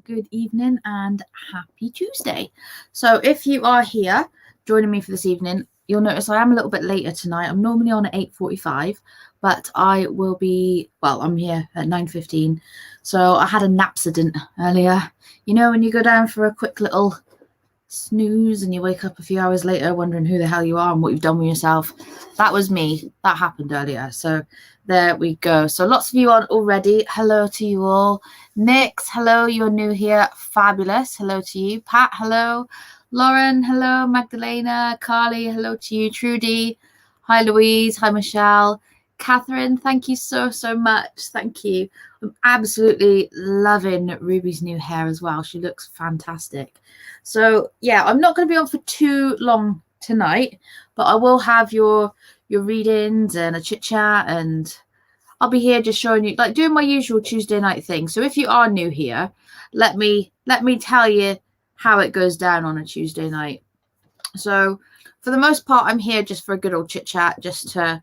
good evening and happy Tuesday. So if you are here joining me for this evening, you'll notice I am a little bit later tonight. I'm normally on at 8:45, but I will be, well, I'm here at 9:15. So I had a napsident earlier. You know, when you go down for a quick little snooze and you wake up a few hours later wondering who the hell you are and what you've done with yourself. That was me. That happened earlier. So there we go. So lots of you on already. Hello to you all. Nix, hello, you're new here. Fabulous. Hello to you. Pat, hello. Lauren, hello. Magdalena, Carly, hello to you. Trudy, hi Louise, hi Michelle. Catherine, thank you so much. Thank you. I'm absolutely loving Ruby's new hair as well. She looks fantastic. So yeah, I'm not going to be on for too long tonight, but I will have your readings and a chit chat, and I'll be here just showing you, like, doing my usual Tuesday night thing. So if you are new here, let me tell you how it goes down on a Tuesday night. So for the most part, I'm here just for a good old chit chat, just to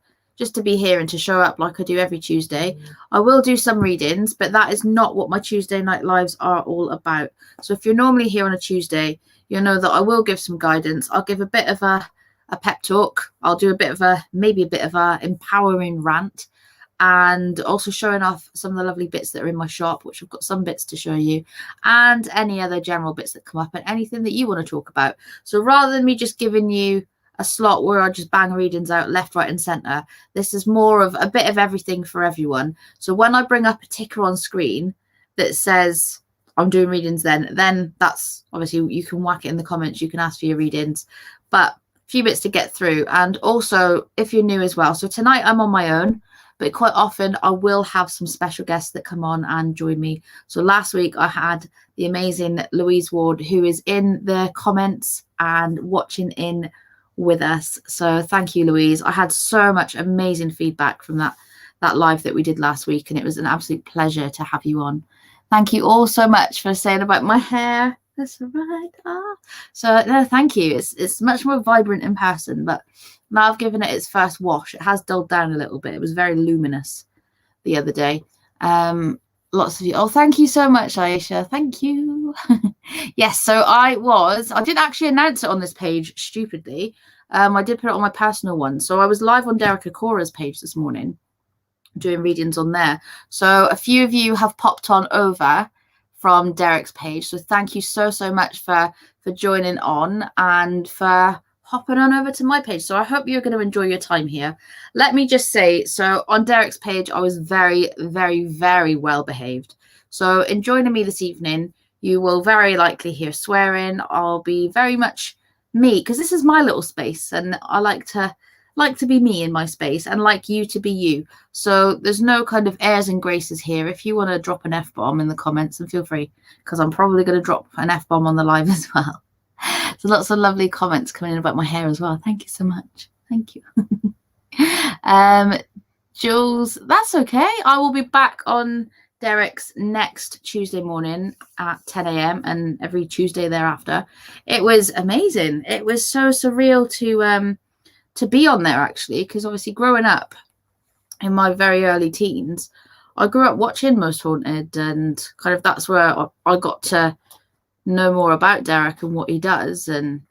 be here and to show up like I do every Tuesday. I will do some readings, but that is not what my Tuesday night lives are all about. So if you're normally here on a Tuesday, you'll know that I will give some guidance. I'll give a bit of a pep talk. I'll do maybe a bit of a empowering rant, and also showing off some of the lovely bits that are in my shop, which I've got some bits to show you, and any other general bits that come up and anything that you want to talk about. So rather than me just giving you a slot where I just bang readings out left, right and center, this is more of a bit of everything for everyone. So when I bring up a ticker on screen that says I'm doing readings, then that's obviously, you can whack it in the comments, you can ask for your readings, but a few bits to get through. And also, if you're new as well, so tonight I'm on my own, but quite often I will have some special guests that come on and join me. So last week I had the amazing Louise Ward, who is in the comments and watching in with us. So thank you, Louise. I had so much amazing feedback from that live that we did last week, and it was an absolute pleasure to have you on. Thank you all so much for saying about my hair. That's right. So no, thank you. It's much more vibrant in person, but now I've given it its first wash. It has dulled down a little bit. It was very luminous the other day. Lots of you. Oh, thank you so much, Aisha. Thank you. Yes, so I didn't actually announce it on this page, stupidly. I did put it on my personal one. So I was live on Derek Akora's page this morning, doing readings on there. So a few of you have popped on over from Derek's page. So thank you so much for joining on and for hopping on over to my page. So I hope you're going to enjoy your time here. Let me just say, so on Derek's page, I was very, very, very well behaved. So in joining me this evening, you will very likely hear swearing. I'll be very much me, because this is my little space, and I like to be me in my space, and like you to be you. So there's no kind of airs and graces here. If you want to drop an F-bomb in the comments, then feel free, because I'm probably going to drop an F-bomb on the live as well. So lots of lovely comments coming in about my hair as well. Thank you so much. Thank you. Jules, that's okay. I will be back on Derek's next Tuesday morning at 10 a.m. and every Tuesday thereafter. It was amazing. It was so surreal to be on there, actually, because obviously growing up in my very early teens, I grew up watching Most Haunted, and kind of that's where I got to know more about Derek and what he does. And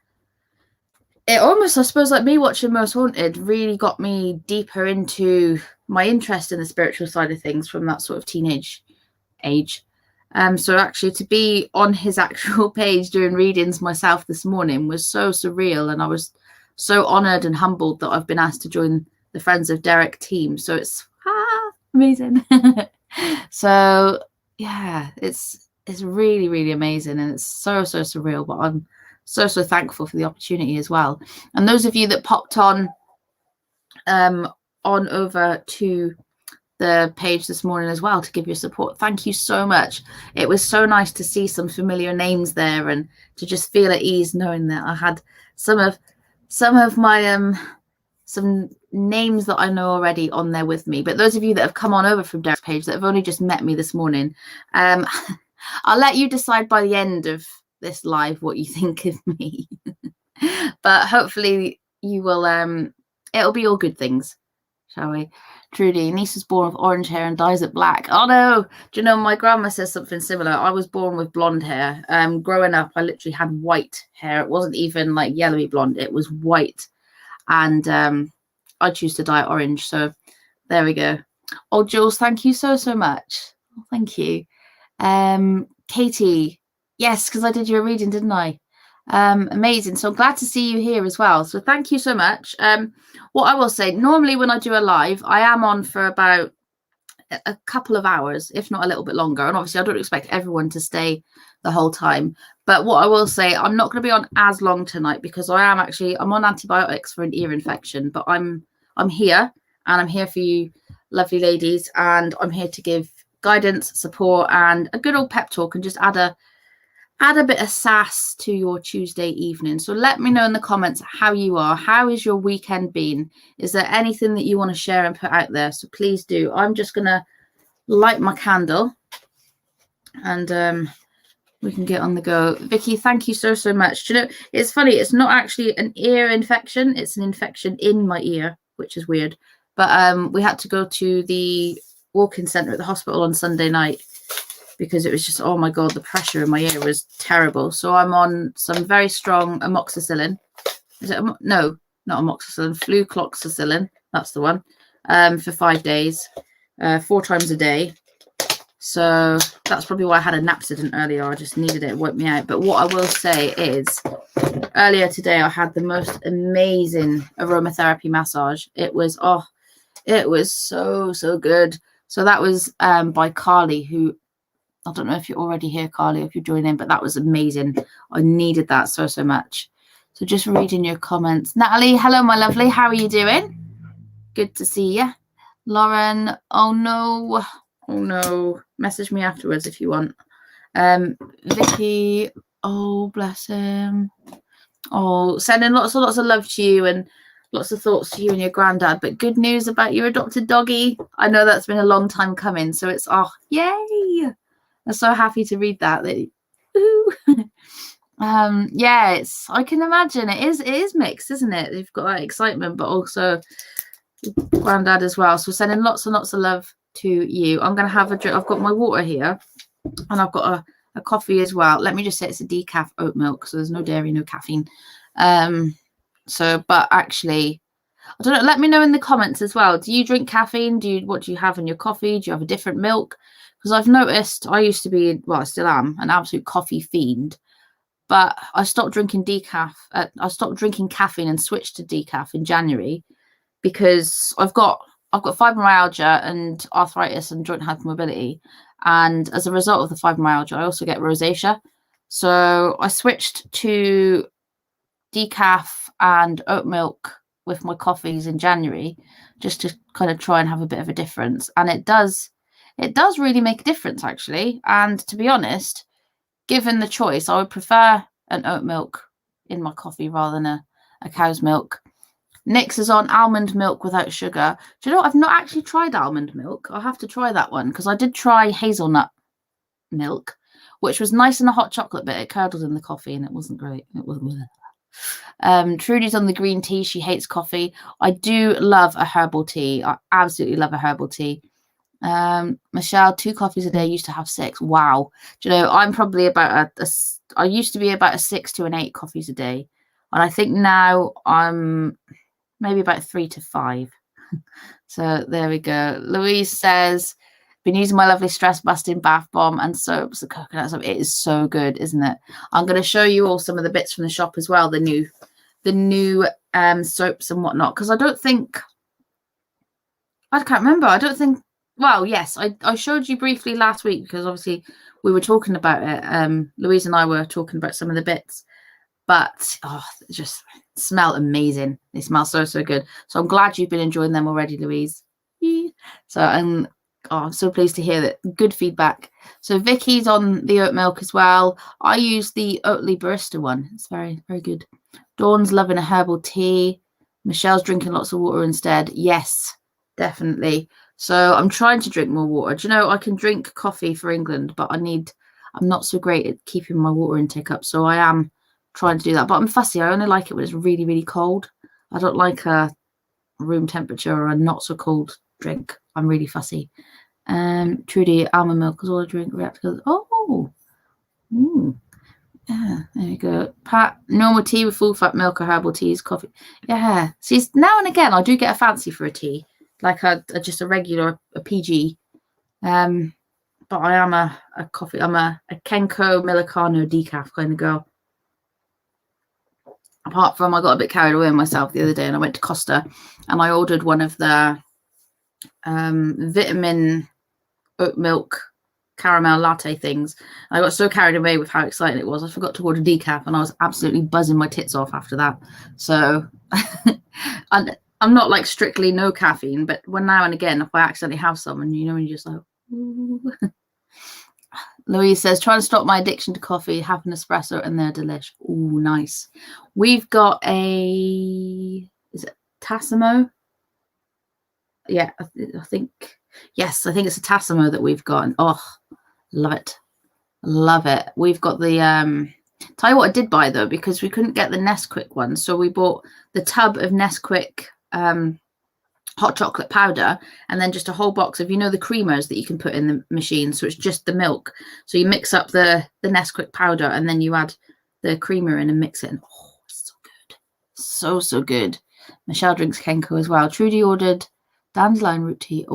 it almost, I suppose, like me watching Most Haunted really got me deeper into my interest in the spiritual side of things from that sort of teenage age. So actually to be on his actual page doing readings myself this morning was so surreal, and I was so honored and humbled that I've been asked to join the Friends of Derek team. So it's amazing. So yeah, it's really, really amazing, and it's so surreal, but I'm so thankful for the opportunity as well. And those of you that popped on over to the page this morning as well to give your support, thank you so much. It was so nice to see some familiar names there, and to just feel at ease knowing that I had some of my some names that I know already on there with me. But those of you that have come on over from Derek's page that have only just met me this morning, I'll let you decide by the end of this live what you think of me. But hopefully you will it'll be all good things, shall we? Trudy, niece was born with orange hair and dyes it black. Oh no! Do you know my grandma says something similar? I was born with blonde hair. Growing up, I literally had white hair. It wasn't even like yellowy blonde; it was white, and I choose to dye it orange. So there we go. Oh, Jules, thank you so much. Thank you. Katie, yes, because I did your reading, didn't I? Amazing. So I'm glad to see you here as well. So thank you so much. What I will say, normally when I do a live, I am on for about a couple of hours, if not a little bit longer. And obviously I don't expect everyone to stay the whole time. But what I will say, I'm not going to be on as long tonight because I'm on antibiotics for an ear infection, but I'm here and I'm here for you, lovely ladies. And I'm here to give guidance, support, and a good old pep talk, and just add a bit of sass to your Tuesday evening. So let me know in the comments how you are. How is your weekend been? Is there anything that you want to share and put out there? So please do. I'm just going to light my candle and we can get on the go. Vicky, thank you so much. Do you know, it's funny. It's not actually an ear infection. It's an infection in my ear, which is weird. But we had to go to the walk-in centre at the hospital on Sunday night because it was just, oh my God, the pressure in my ear was terrible. So I'm on some very strong amoxicillin. Is it? No, not amoxicillin, flucloxacillin. That's the one. For 5 days, 4 times a day. So that's probably why I had a napsodent earlier. I just needed it. It wiped me out. But what I will say is, earlier today, I had the most amazing aromatherapy massage. It was so good. So that was by Carly, who, I don't know if you're already here, Carly, if you're joining, but that was amazing. I needed that so much. So just reading your comments. Natalie, hello, my lovely. How are you doing? Good to see you. Lauren, oh no. Message me afterwards if you want. Vicky, oh, bless him. Oh, sending lots of love to you and lots of thoughts to you and your granddad. But good news about your adopted doggy. I know that's been a long time coming. So it's, oh, yay. I'm so happy to read that. Yeah, I can imagine it is mixed, isn't it? They've got that excitement, but also granddad as well. So sending lots and lots of love to you. I'm gonna have a drink. I've got my water here and I've got a coffee as well. Let me just say it's a decaf oat milk, so there's no dairy, no caffeine. But actually, I don't know, let me know in the comments as well. Do you drink caffeine? What do you have in your coffee? Do you have a different milk? Because I've noticed I used to be, well, I still am, an absolute coffee fiend, but I stopped drinking decaf. I stopped drinking caffeine and switched to decaf in January because I've got fibromyalgia and arthritis and joint hypermobility, and as a result of the fibromyalgia, I also get rosacea. So I switched to decaf and oat milk with my coffees in January, just to kind of try and have a bit of a difference, and it does really make a difference, actually. And to be honest, given the choice, I would prefer an oat milk in my coffee rather than a cow's milk. Nix is on almond milk without sugar. Do you know what? I've not actually tried almond milk. I'll have to try that one because I did try hazelnut milk, which was nice in a hot chocolate, but it curdled in the coffee and it wasn't great. It wasn't. Trudy's on the green tea. She hates coffee. I do love a herbal tea. I absolutely love a herbal tea. Michelle, 2 coffees a day, used to have 6. Wow. Do you know, I'm probably about I used to be about a 6 to an 8 coffees a day, and I think now I'm maybe about 3 to 5. So there we go. Louise says, been using my lovely stress busting bath bomb and soaps, the coconut soap. It is so good, isn't it? I'm going to show you all some of the bits from the shop as well, the new soaps and whatnot, because I can't remember. I don't think, well, yes, I showed you briefly last week because obviously we were talking about it. Louise and I were talking about some of the bits, but they just smell amazing. They smell so good. So I'm glad you've been enjoying them already, Louise. So I'm so pleased to hear that. Good feedback. So Vicky's on the oat milk as well. I use the Oatly Barista one. It's very good. Dawn's loving a herbal tea. Michelle's drinking lots of water instead. Yes, definitely. So I'm trying to drink more water. Do you know, I can drink coffee for England, but I'm not so great at keeping my water intake up. So I am trying to do that. But I'm fussy. I only like it when it's really cold. I don't like a room temperature or a not so cold drink. I'm really fussy. Trudy, almond milk is all I drink. Oh, yeah, there you go. Pat, normal tea with full fat milk or herbal teas, coffee. Yeah, see, now and again I do get a fancy for a tea, like just a regular, a PG. But I am a coffee. I'm a Kenko Millicano decaf kind of girl. Apart from, I got a bit carried away myself the other day, and I went to Costa, and I ordered one of the vitamin oat milk caramel latte things. I got so carried away with how exciting it was, I forgot to order decaf, and I was absolutely buzzing my tits off after that. So I'm not like strictly no caffeine, but when now and again, if I accidentally have some, and when you're just like, ooh. Louise says, trying to stop my addiction to coffee, have an espresso, and they're delish. Ooh, nice. We've got is it Tassimo? Yeah, I think, yes, I think it's a Tassimo that we've got. And, oh, love it. Love it. We've got the, tell you what I did buy, though, because we couldn't get the Nesquik one. So we bought the tub of Nesquik hot chocolate powder, and then just a whole box of, the creamers that you can put in the machine. So it's just the milk. So you mix up the Nesquik powder, and then you add the creamer in and mix it. And oh, it's so good. So good. Michelle drinks Kenko as well. Trudy ordered dandelion root tea.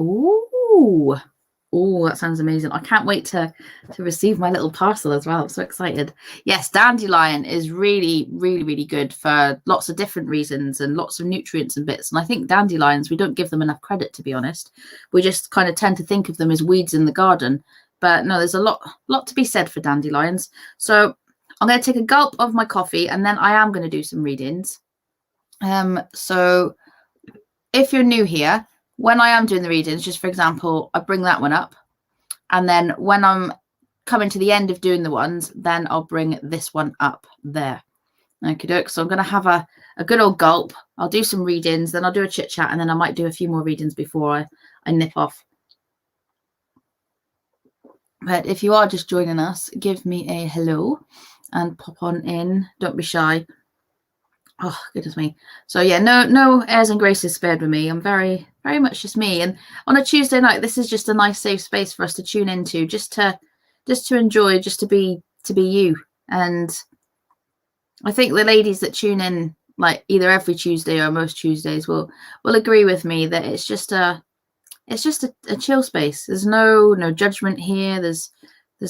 Oh, that sounds amazing. I can't wait to receive my little parcel as well. I'm so excited. Yes, dandelion is really, really, really good for lots of different reasons and lots of nutrients and bits. And I think dandelions, we don't give them enough credit, to be honest. We just kind of tend to think of them as weeds in the garden. But no, there's a lot to be said for dandelions. So I'm going to take a gulp of my coffee, and then I am going to do some readings. So if you're new here, when I am doing the readings, just for example, I bring that one up, and then when I'm coming to the end of doing the ones, then I'll bring this one up there. Okay, so I'm going to have a good old gulp. I'll do some readings, then I'll do a chit chat, and then I might do a few more readings before I nip off. But if you are just joining us, give me a hello and pop on in. Don't be shy. Oh, goodness me. So yeah, no airs and graces spared with me. I'm very, very much just me. And on a Tuesday night, this is just a nice safe space for us to tune into, just to enjoy, just to be you. And I think the ladies that tune in, like either every Tuesday or most Tuesdays, will agree with me that it's just a chill space. There's no judgment here. There's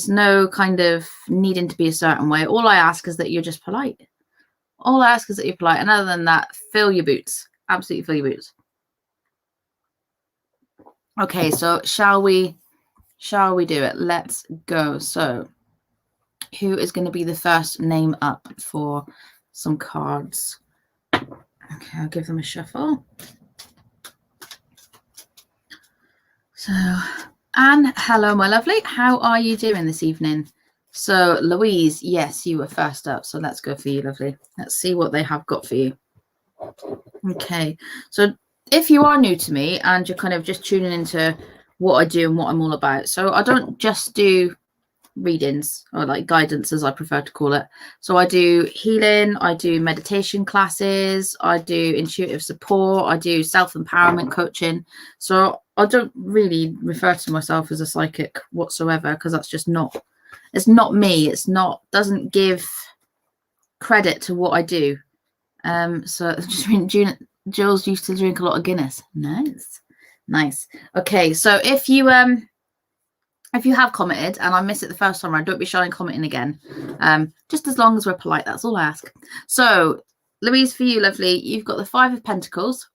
no kind of needing to be a certain way. All I ask is that you're just polite. All I ask is that you're polite. And other than that, fill your boots. Absolutely fill your boots. Okay, so shall we do it? Let's go. So who is going to be the first name up for some cards? Okay, I'll give them a shuffle. So, Anne, hello, my lovely. How are you doing this evening? So, Louise, yes, you were first up. So let's go for you, lovely. Let's see what they have got for you. Okay, so if you are new to me and you're kind of just tuning into what I do and what I'm all about, so I don't just do readings, or like guidance as I prefer to call it. So I do healing, I do meditation classes, I do intuitive support, I do self-empowerment coaching. So I don't really refer to myself as a psychic whatsoever, because that's just it's not me. Doesn't give credit to what I do. So just Jules used to drink a lot of Guinness. Nice. Okay, so if you have commented and I miss it the first time around, don't be shy and commenting again. Just as long as we're polite, that's all I ask. So Louise, for you, lovely, you've got the 5 of Pentacles,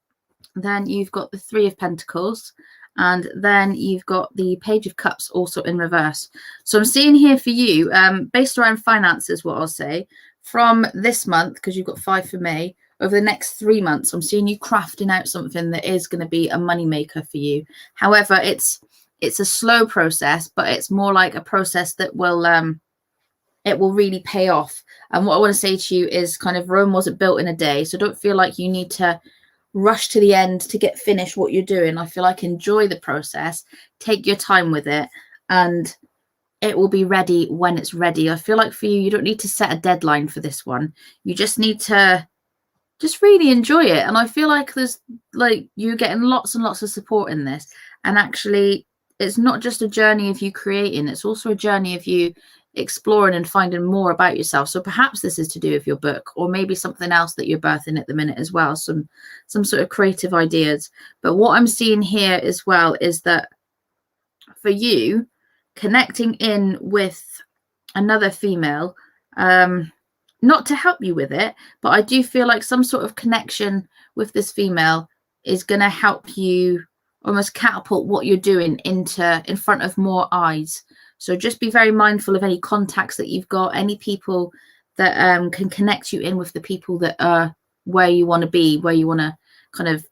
then you've got the 3 of Pentacles, and then you've got the Page of Cups also in reverse. So I'm seeing here for you, based around finances, what I'll say, from this month, because you've got 5 for May, over the next 3 months, I'm seeing you crafting out something that is going to be a money maker for you. However, it's a slow process, but it's more like a process that will it will really pay off. And what I want to say to you is kind of Rome wasn't built in a day, so don't feel like you need to rush to the end to get finished what you're doing. I feel like enjoy the process, take your time with it, and it will be ready when it's ready. I feel like for you, you don't need to set a deadline for this one. You just need to just really enjoy it. And I feel like there's like you're getting lots and lots of support in this. And actually, it's not just a journey of you creating, it's also a journey of you exploring and finding more about yourself. So perhaps this is to do with your book, or maybe something else that you're birthing at the minute as well, some sort of creative ideas. But what I'm seeing here as well is that for you, connecting in with another female, not to help you with it, but I do feel like some sort of connection with this female is going to help you almost catapult what you're doing into in front of more eyes. So just be very mindful of any contacts that you've got, any people that can connect you in with the people that are where you want to be, where you want to kind of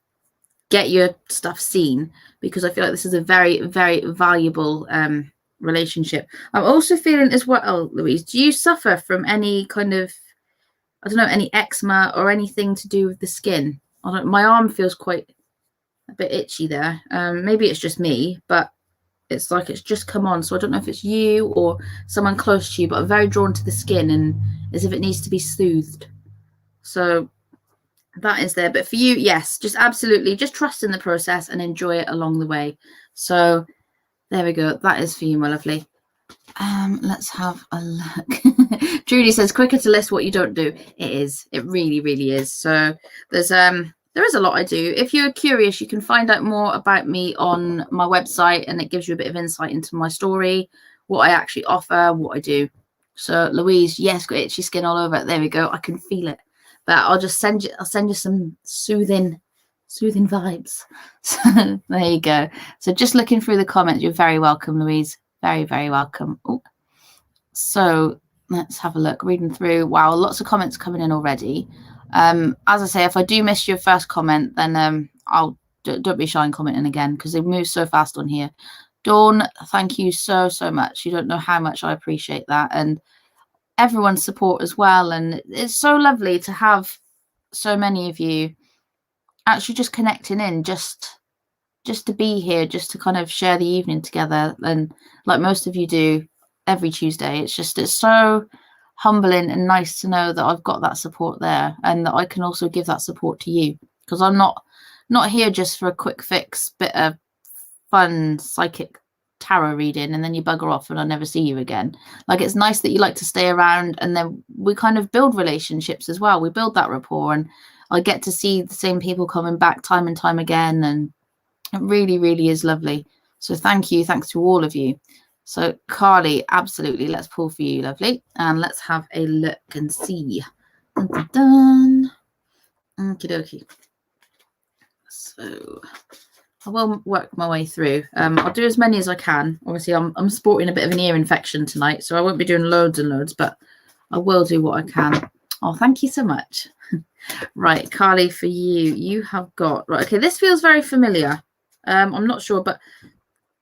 get your stuff seen, because I feel like this is a very, very valuable relationship. I'm also feeling as well, Louise, do you suffer from any kind of, I don't know, any eczema or anything to do with the skin? My arm feels quite a bit itchy there. Maybe it's just me, but it's like it's just come on. So I don't know if it's you or someone close to you, but I'm very drawn to the skin and as if it needs to be soothed. So that is there. But for you, yes, just absolutely just trust in the process and enjoy it along the way. So there we go. That is for you, my lovely. Let's have a look. Judy says quicker to list what you don't do. It is. It really, really is. So there is a lot I do. If you're curious, you can find out more about me on my website, and it gives you a bit of insight into my story, what I actually offer, what I do. So Louise, yes, got itchy skin all over. There we go. I can feel it. But I'll send you some soothing vibes. So there you go. So just looking through the comments, you're very welcome, Louise. Very, very welcome. Ooh. So let's have a look. Reading through. Wow, lots of comments coming in already. As I say, if I do miss your first comment, then don't be shy in commenting again, because they move so fast on here. Dawn, thank you so much. You don't know how much I appreciate that, and everyone's support as well. And it's so lovely to have so many of you actually just connecting in, just to be here, just to kind of share the evening together, and like most of you do every Tuesday. It's so humbling and nice to know that I've got that support there, and that I can also give that support to you, because I'm not here just for a quick fix bit of fun psychic tarot reading and then you bugger off and I never see you again. Like, it's nice that you like to stay around, and then we kind of build relationships as well. We build that rapport, and I get to see the same people coming back time and time again, and it really, really is lovely. So thank you. Thanks to all of you. So Carly, absolutely. Let's pull for you, lovely. And let's have a look and see. Dun, dun, dun. Okie dokie. So I will work my way through. I'll do as many as I can. Obviously, I'm sporting a bit of an ear infection tonight, so I won't be doing loads and loads, but I will do what I can. Oh, thank you so much. Right, Carly, for you, you have got... Right, okay, this feels very familiar. I'm not sure, but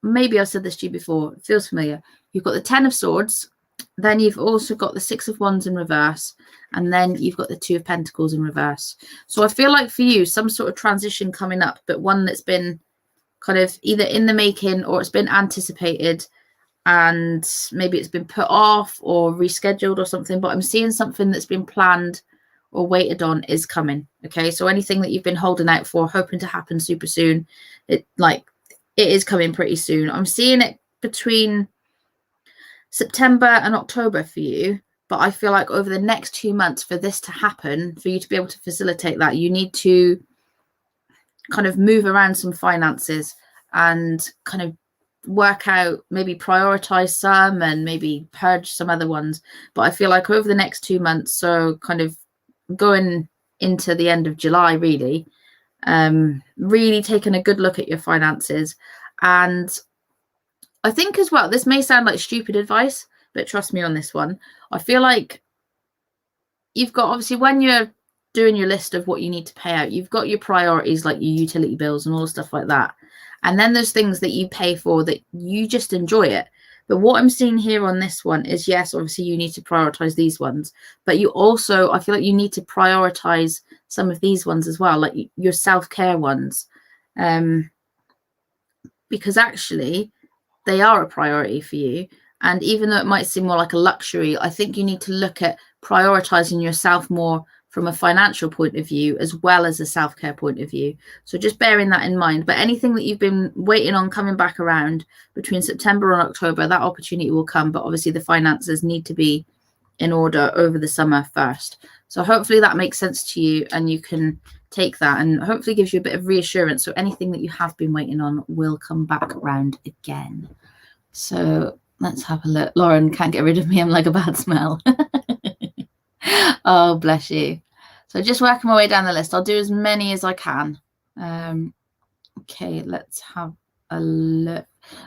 maybe I said this to you before. It feels familiar. You've got the 10 of Swords, then you've also got the 6 of Wands in reverse, and then you've got the 2 of Pentacles in reverse. So I feel like for you, some sort of transition coming up, but one that's been kind of either in the making or it's been anticipated, and maybe it's been put off or rescheduled or something, but I'm seeing something that's been planned or waited on is coming. Okay, so anything that you've been holding out for, hoping to happen super soon, it is coming pretty soon. I'm seeing it between September and October for you, but I feel like over the next 2 months, for this to happen, for you to be able to facilitate that, you need to kind of move around some finances and kind of work out, maybe prioritize some and maybe purge some other ones. But I feel like over the next 2 months, so kind of going into the end of July, really taking a good look at your finances. And I think as well, this may sound like stupid advice, but trust me on this one. I feel like you've got, obviously, when you're doing your list of what you need to pay out, you've got your priorities, like your utility bills and all the stuff like that. And then there's things that you pay for that you just enjoy it. But what I'm seeing here on this one is, yes, obviously you need to prioritize these ones, but you also, I feel like you need to prioritize some of these ones as well, like your self-care ones, because actually they are a priority for you. And even though it might seem more like a luxury, I think you need to look at prioritizing yourself more from a financial point of view as well as a self-care point of view. So just bearing that in mind. But anything that you've been waiting on coming back around between September and October, that opportunity will come. But obviously the finances need to be in order over the summer first. So hopefully that makes sense to you and you can take that and hopefully gives you a bit of reassurance. So anything that you have been waiting on will come back around again. So let's have a look. Lauren can't get rid of me. I'm like a bad smell. Oh, bless you. So just working my way down the list. I'll do as many as I can. Okay, let's have a look.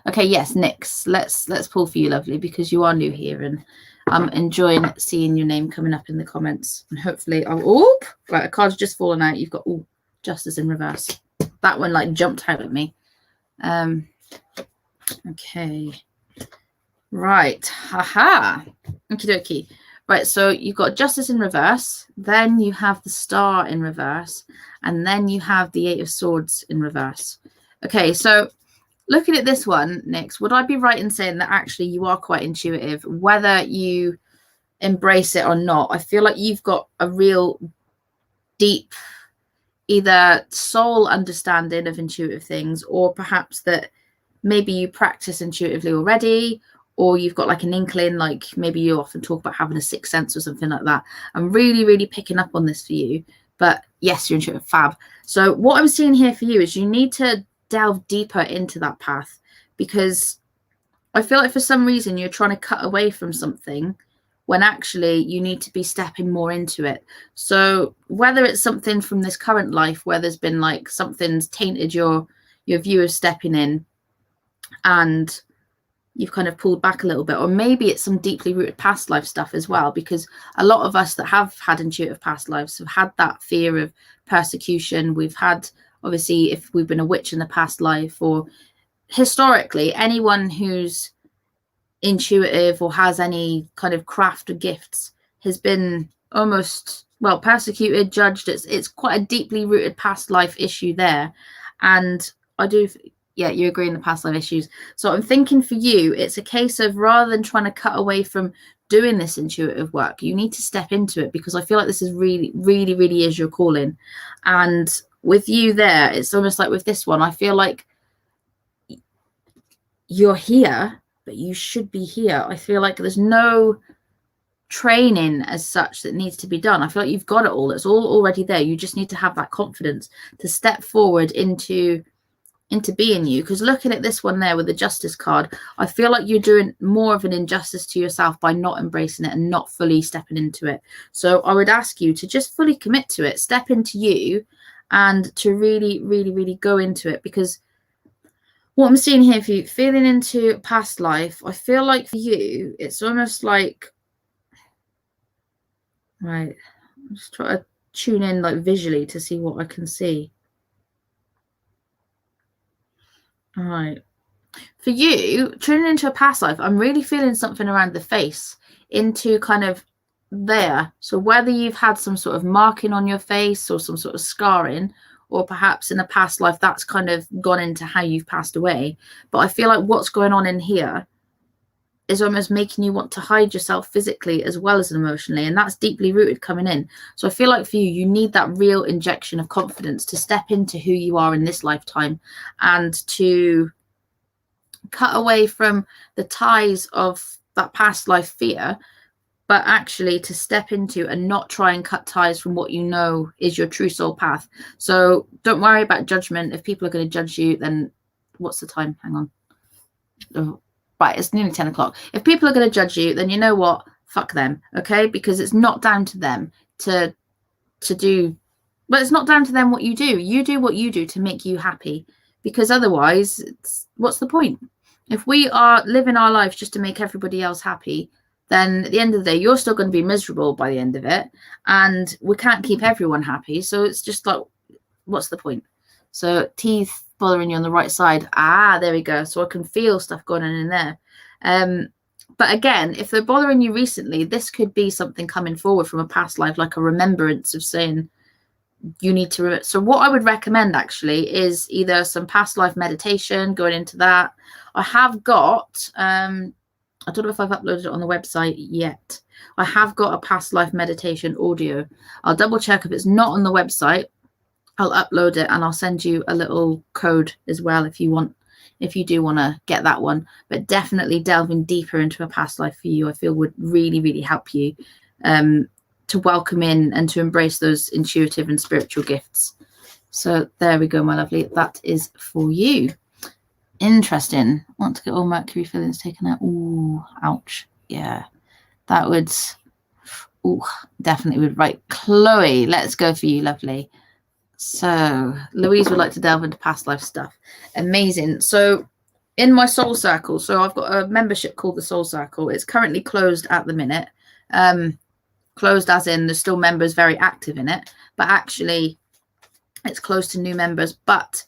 Okay, yes, Nix. Let's pull for you, lovely, because you are new here and I'm enjoying seeing your name coming up in the comments. And hopefully right, a card's just fallen out. You've got Justice in reverse. That one like jumped out at me. Okay. Right. Haha. Okie dokie. Right, so you've got Justice in reverse, then you have the Star in reverse, and then you have the Eight of Swords in reverse. Okay, so looking at this one, Nix, would I be right in saying that actually you are quite intuitive, whether you embrace it or not? I feel like you've got a real deep either soul understanding of intuitive things, or perhaps that maybe you practice intuitively already, or you've got like an inkling, like maybe you often talk about having a sixth sense or something like that. I'm really, really picking up on this for you. But yes, you're intuitive, fab. So what I'm seeing here for you is you need to delve deeper into that path, because I feel like for some reason you're trying to cut away from something when actually you need to be stepping more into it. So whether it's something from this current life where there's been like something's tainted your view of stepping in and you've kind of pulled back a little bit, or maybe it's some deeply rooted past life stuff as well, because a lot of us that have had intuitive past lives have had that fear of persecution. We've had, obviously, if we've been a witch in the past life, or historically anyone who's intuitive or has any kind of craft or gifts has been almost, well, persecuted, judged. It's quite a deeply rooted past life issue there. And I do, yeah, you agree in the past life issues. So I'm thinking for you, it's a case of rather than trying to cut away from doing this intuitive work, you need to step into it, because I feel like this is really, really, really is your calling. And with you there, it's almost like with this one, I feel like you're here, but you should be here. I feel like there's no training as such that needs to be done. I feel like you've got it all. It's all already there. You just need to have that confidence to step forward into being you. Because looking at this one there with the Justice card, I feel like you're doing more of an injustice to yourself by not embracing it and not fully stepping into it. So I would ask you to just fully commit to it, step into you, and to really, really, really go into it. Because what I'm seeing here for you, feeling into past life, I feel like for you, it's almost like, right, I'm just trying to tune in like visually to see what I can see. All right. For you, tuning into a past life, I'm really feeling something around the face, into kind of there. So whether you've had some sort of marking on your face or some sort of scarring, or perhaps in a past life that's kind of gone into how you've passed away. But I feel like what's going on in here is almost making you want to hide yourself physically as well as emotionally, and that's deeply rooted coming in. So I feel like for you, you need that real injection of confidence to step into who you are in this lifetime, and to cut away from the ties of that past life fear, but actually to step into and not try and cut ties from what you know is your true soul path. So don't worry about judgment. If people are going to judge you, then what's the time? Hang on. Oh, right, it's nearly 10 o'clock. If people are going to judge you, then you know what? Fuck them, okay? Because it's not down to them to do, but it's not down to them what you do. You do what you do to make you happy, because otherwise, what's the point? If we are living our lives just to make everybody else happy, then at the end of the day, you're still going to be miserable by the end of it, and we can't keep everyone happy. So it's just like, what's the point? So teeth bothering you on the right side. Ah, there we go. So I can feel stuff going on in there. But again, if they're bothering you recently, this could be something coming forward from a past life, like a remembrance of saying you need to. So what I would recommend actually is either some past life meditation, going into that. I have got I don't know if I've uploaded it on the website yet. I have got a past life meditation audio. I'll double check if it's not on the website. I'll upload it and I'll send you a little code as well if you want, if you do want to get that one. But definitely delving deeper into a past life for you, I feel would really, really help you to welcome in and to embrace those intuitive and spiritual gifts. So there we go, my lovely. That is for you. Interesting. Want to get all Mercury fillings taken out. Ooh, ouch. Yeah, that would, ooh, definitely would. Right, Chloe, let's go for you, lovely. So Louise would like to delve into past life stuff. Amazing. So in my soul circle, so I've got a membership called the Soul Circle. It's currently closed at the minute. Closed as in there's still members very active in it, but actually it's closed to new members. But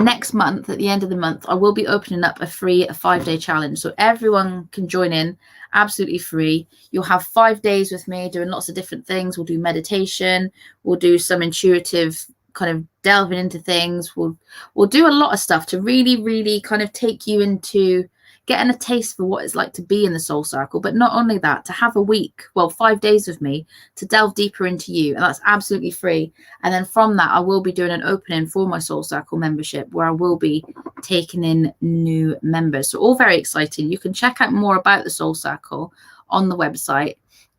next month, at the end of the month, I will be opening up a free 5-day challenge. So everyone can join in absolutely free. You'll have 5 days with me doing lots of different things. We'll do meditation. We'll do some intuitive kind of delving into things. We'll do a lot of stuff to really, really kind of take you into getting a taste for what it's like to be in the soul circle. But not only that, to have a week, well, 5 days with me to delve deeper into you. And that's absolutely free. And then from that, I will be doing an opening for my soul circle membership where I will be taking in new members. So all very exciting. You can check out more about the soul circle on the website,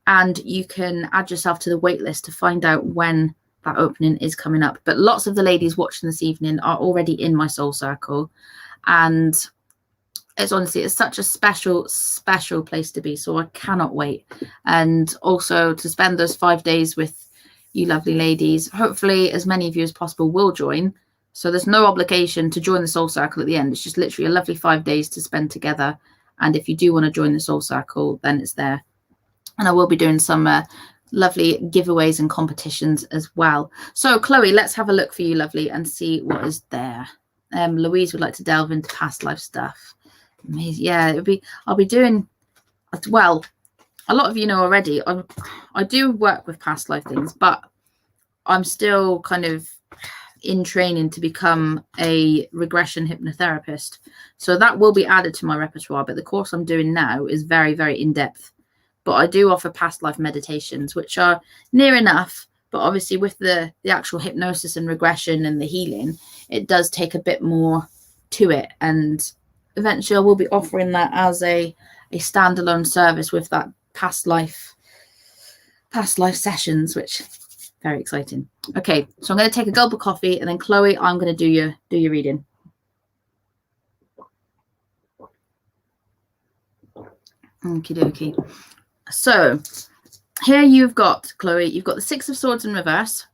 and you can add yourself to the wait list to find out when that opening is coming up. But lots of the ladies watching this evening are already in my soul circle, and it's honestly, it's such a special place to be. So I cannot wait. And also to spend those 5 days with you lovely ladies. Hopefully as many of you as possible will join. So there's no obligation to join the soul circle at the end. It's just literally a lovely 5 days to spend together. And if you do want to join the soul circle, then it's there. And I will be doing some lovely giveaways and competitions as well. So Chloe, let's have a look for you, lovely, and see what is there. Louise would like to delve into past life stuff. Amazing. Yeah, I'll be doing, well, a lot of you know already, I do work with past life things, but I'm still kind of in training to become a regression hypnotherapist. So that will be added to my repertoire, but the course I'm doing now is very, very in-depth. But I do offer past life meditations, which are near enough, but obviously with the actual hypnosis and regression and the healing, it does take a bit more to it. And eventually I will be offering that as a standalone service with that past life sessions, which very exciting. Okay, so I'm going to take a gulp of coffee, and then Chloe, I'm going to do your reading. Okie dokie. So here you've got, Chloe, you've got the 6 of Swords in reverse.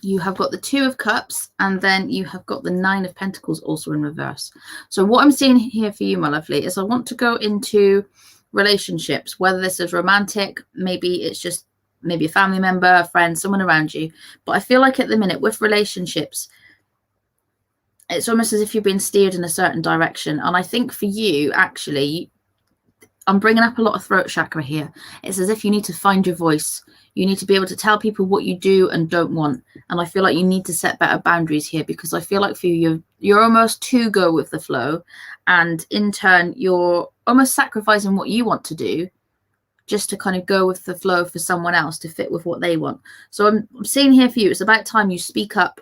You have got the 2 of Cups, and then you have got the 9 of Pentacles also in reverse. So what I'm seeing here for you, my lovely, is I want to go into relationships, whether this is romantic, maybe it's just maybe a family member, a friend, someone around you. But I feel like at the minute with relationships, it's almost as if you're being steered in a certain direction. And I think for you, actually, I'm bringing up a lot of throat chakra here. It's as if you need to find your voice. You need to be able to tell people what you do and don't want. And I feel like you need to set better boundaries here, because I feel like for you, you're almost too go with the flow. And in turn, you're almost sacrificing what you want to do just to kind of go with the flow for someone else to fit with what they want. So I'm seeing here for you, it's about time you speak up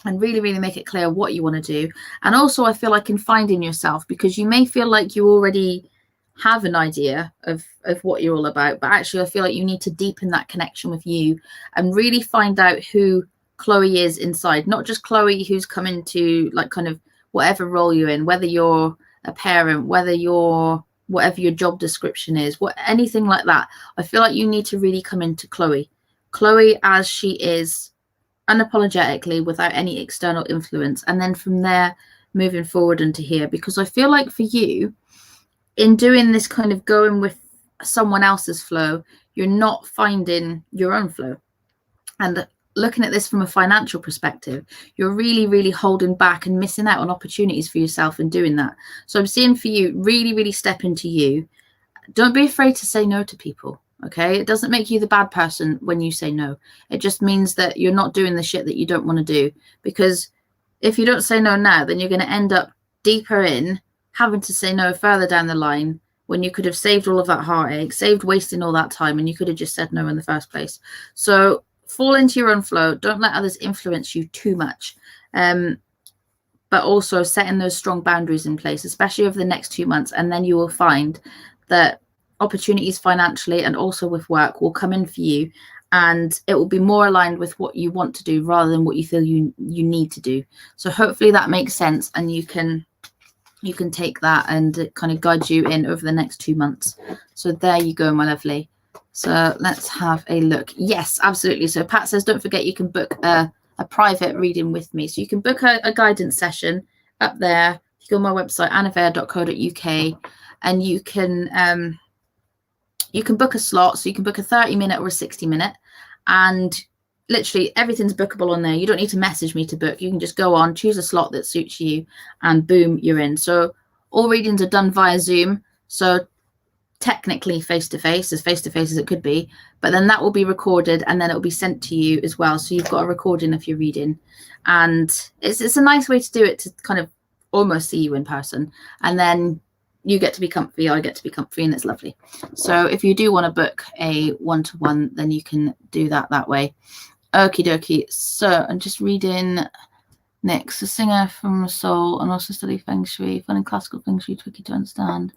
and really, really make it clear what you want to do. And also I feel like in finding yourself, because you may feel like you already have an idea of what you're all about, but actually I feel like you need to deepen that connection with you and really find out who Chloe is inside. Not just Chloe who's come into like kind of whatever role you're in, whether you're a parent, whether you're whatever your job description is, anything like that. I feel like you need to really come into Chloe as she is, unapologetically, without any external influence. And then from there, moving forward into here, because I feel like for you, in doing this kind of going with someone else's flow, you're not finding your own flow. And looking at this from a financial perspective, you're really, really holding back and missing out on opportunities for yourself in doing that. So I'm seeing for you, really, really step into you. Don't be afraid to say no to people. Okay, it doesn't make you the bad person when you say no. It just means that you're not doing the shit that you don't want to do. Because if you don't say no now, then you're going to end up deeper in having to say no further down the line, when you could have saved all of that heartache, saved wasting all that time, and you could have just said no in the first place. So fall into your own flow. Don't let others influence you too much. But also setting those strong boundaries in place, especially over the next 2 months. And then you will find that opportunities financially and also with work will come in for you, and it will be more aligned with what you want to do rather than what you feel you need to do. So hopefully that makes sense, and you can take that and it kind of guide you in over the next 2 months. So there you go, my lovely. So let's have a look. Yes, absolutely. So Pat says, don't forget you can book a private reading with me. So you can book a guidance session up there. You go on my website, annavere.co.uk, and you can book a slot. So you can book a 30-minute or a 60-minute, and literally everything's bookable on there. You don't need to message me to book. You can just go on, choose a slot that suits you, and boom, you're in. So all readings are done via Zoom. So technically face-to-face, as face-to-face as it could be, but then that will be recorded and then it will be sent to you as well. So you've got a recording of your reading, and it's a nice way to do it, to kind of almost see you in person, and then you get to be comfy, I get to be comfy, and it's lovely. So if you do want to book a one-to-one, then you can do that way. Okie dokie. So I'm just reading next. A singer from Seoul and also study Feng Shui, finding classical Feng Shui tricky to understand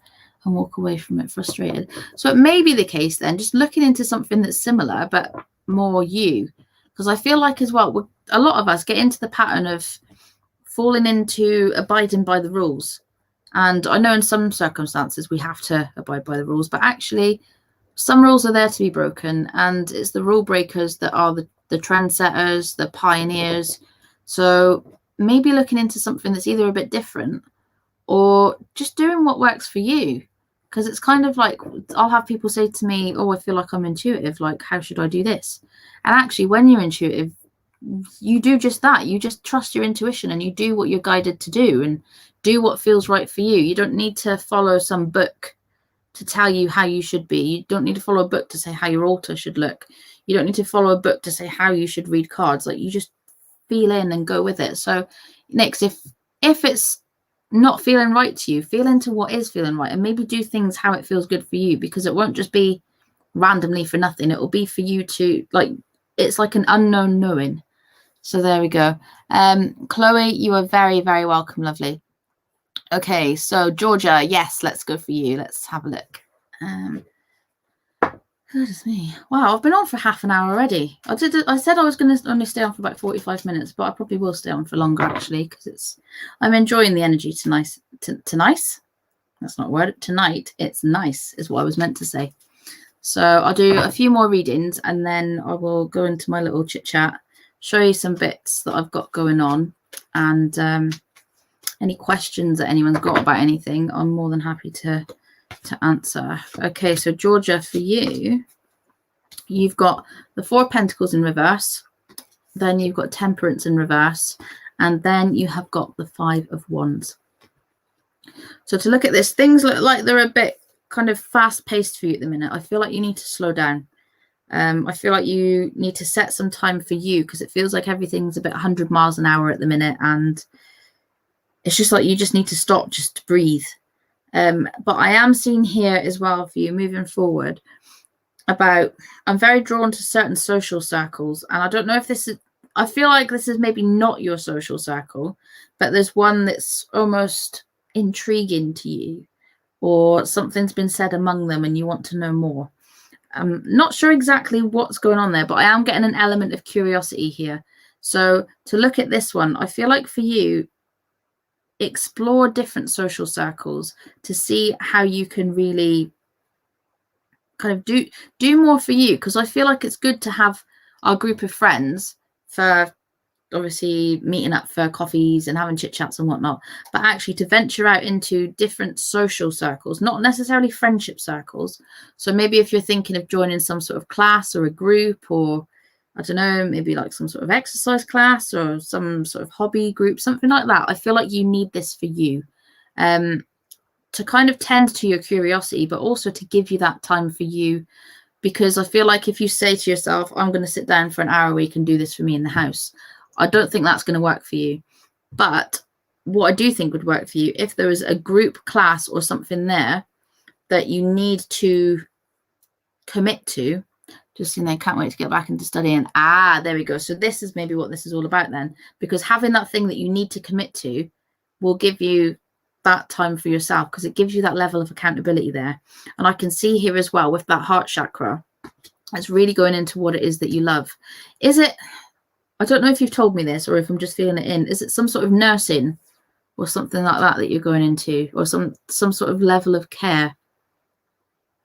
and walk away from it frustrated. So it may be the case then, just looking into something that's similar but more you, because I feel like as well, a lot of us get into the pattern of falling into abiding by the rules. And I know in some circumstances we have to abide by the rules, but actually some rules are there to be broken, and it's the rule breakers that are the trendsetters, the pioneers. So maybe looking into something that's either a bit different or just doing what works for you. Because it's kind of like, I'll have people say to me, oh, I feel like I'm intuitive. Like, how should I do this? And actually, when you're intuitive, you do just that. You just trust your intuition and you do what you're guided to do and do what feels right for you. You don't need to follow some book to tell you how you should be. You don't need to follow a book to say how your altar should look. You don't need to follow a book to say how you should read cards. Like, you just feel in and go with it. So next, if it's not feeling right to you, feel into what is feeling right, and maybe do things how it feels good for you, because it won't just be randomly for nothing. It will be for you to, like, it's like an unknown knowing. So there we go. Chloe, you are very, very welcome, lovely. Okay, so Georgia, yes, let's go for you. Let's have a look. Goodness me. Wow, I've been on for half an hour already. I said I was going to only stay on for about 45 minutes, but I probably will stay on for longer, actually, because I'm enjoying the energy tonight. That's not a word. Tonight, it's nice, is what I was meant to say. So I'll do a few more readings, and then I will go into my little chit-chat, show you some bits that I've got going on, and any questions that anyone's got about anything, I'm more than happy to answer. Okay, so Georgia, for you, you've got the Four of Pentacles in reverse, then you've got Temperance in reverse, and then you have got the Five of Wands. So to look at this, things look like they're a bit kind of fast-paced for you at the minute. I feel like you need to slow down. I feel like you need to set some time for you, because it feels like everything's a bit 100 miles an hour at the minute, and it's just like you just need to stop, just to breathe. But I am seeing here as well for you moving forward about, I'm very drawn to certain social circles, and I don't know if this is, I feel like this is maybe not your social circle, but there's one that's almost intriguing to you, or something's been said among them and you want to know more. I'm not sure exactly what's going on there, but I am getting an element of curiosity here. So to look at this one, I feel like for you, explore different social circles to see how you can really kind of do more for you, because I feel like it's good to have our group of friends for obviously meeting up for coffees and having chit chats and whatnot, but actually to venture out into different social circles, not necessarily friendship circles. So maybe if you're thinking of joining some sort of class or a group, or I don't know, maybe like some sort of exercise class or some sort of hobby group, something like that. I feel like you need this for you, to kind of tend to your curiosity, but also to give you that time for you. Because I feel like if you say to yourself, I'm going to sit down for an hour a week and do this for me in the house, I don't think that's going to work for you. But what I do think would work for you, if there was a group class or something there that you need to commit to. Just saying, I can't wait to get back into studying. Ah, there we go. So this is maybe what this is all about then, because having that thing that you need to commit to will give you that time for yourself, because it gives you that level of accountability there. And I can see here as well with that heart chakra, it's really going into what it is that you love. Is it, I don't know if you've told me this or if I'm just feeling it in, is it some sort of nursing or something like that that you're going into, or some sort of level of care?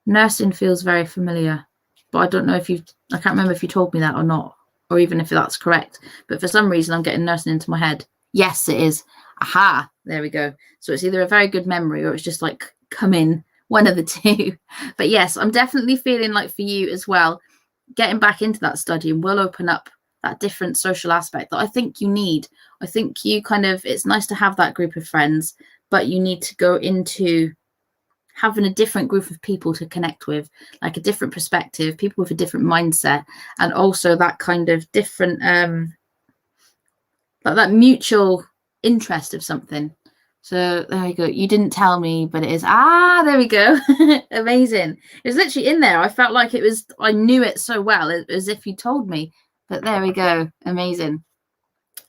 Nursing feels very familiar, but I don't know if I can't remember if you told me that or not, or even if that's correct. But for some reason, I'm getting nursing into my head. Yes, it is. Aha, there we go. So it's either a very good memory or it's just like come in, one of the two. But yes, I'm definitely feeling like for you as well, getting back into that studying will open up that different social aspect that I think you need. I think you kind of, it's nice to have that group of friends, but you need to go into having a different group of people to connect with, like a different perspective, people with a different mindset, and also that kind of different, like that mutual interest of something. So there we go. You didn't tell me, but it is. Ah, there we go. Amazing. It was literally in there. I felt like it was, I knew it so well, as if you told me. But there we go. Amazing.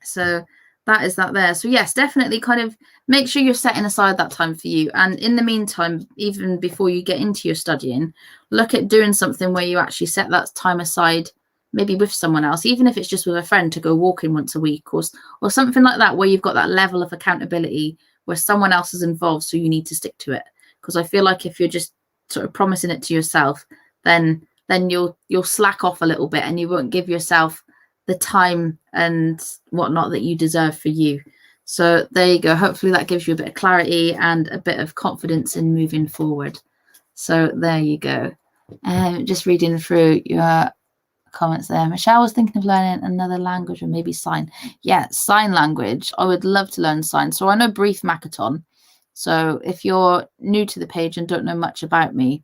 So that is that there. So yes, definitely kind of make sure you're setting aside that time for you. And in the meantime, even before you get into your studying, look at doing something where you actually set that time aside, maybe with someone else, even if it's just with a friend, to go walking once a week, or something like that, where you've got that level of accountability where someone else is involved, so you need to stick to it. Because I feel like if you're just sort of promising it to yourself, then you'll slack off a little bit and you won't give yourself the time and whatnot that you deserve for you. So there you go. Hopefully that gives you a bit of clarity and a bit of confidence in moving forward. So there you go. Just reading through your comments there. Michelle was thinking of learning another language or maybe sign. Yeah, sign language. I would love to learn sign. So I know brief Makaton. So if you're new to the page and don't know much about me,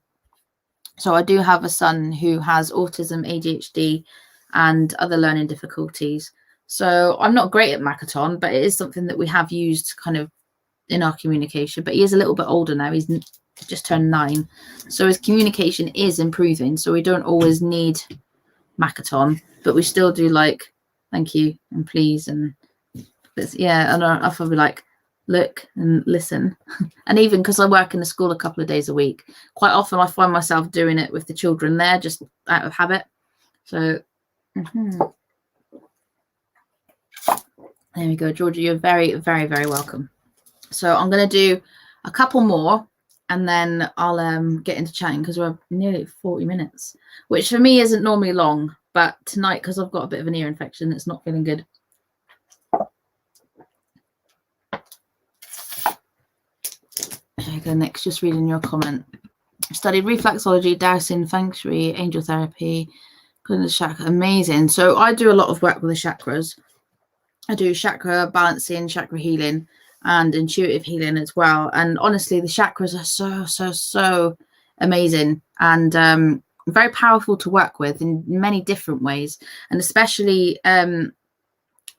so I do have a son who has autism, ADHD, and other learning difficulties. So I'm not great at Makaton, but it is something that we have used kind of in our communication. But he is a little bit older now. He's just turned 9. So his communication is improving. So we don't always need Makaton, but we still do like thank you and please and yeah, and I'll probably like look and listen. And even because I work in the school a couple of days a week, quite often I find myself doing it with the children there just out of habit. So there we go, Georgia, you're very, very, very welcome. So I'm going to do a couple more and then I'll get into chatting, because we're nearly 40 minutes, which for me isn't normally long, but tonight, because I've got a bit of an ear infection, it's not feeling good. There you go, next, just reading your comment. Studied reflexology, dowsing, feng shui, angel therapy, goodness, chakra, amazing. So I do a lot of work with the chakras. I do chakra balancing, chakra healing, and intuitive healing as well. And honestly, the chakras are so amazing and very powerful to work with in many different ways, and especially even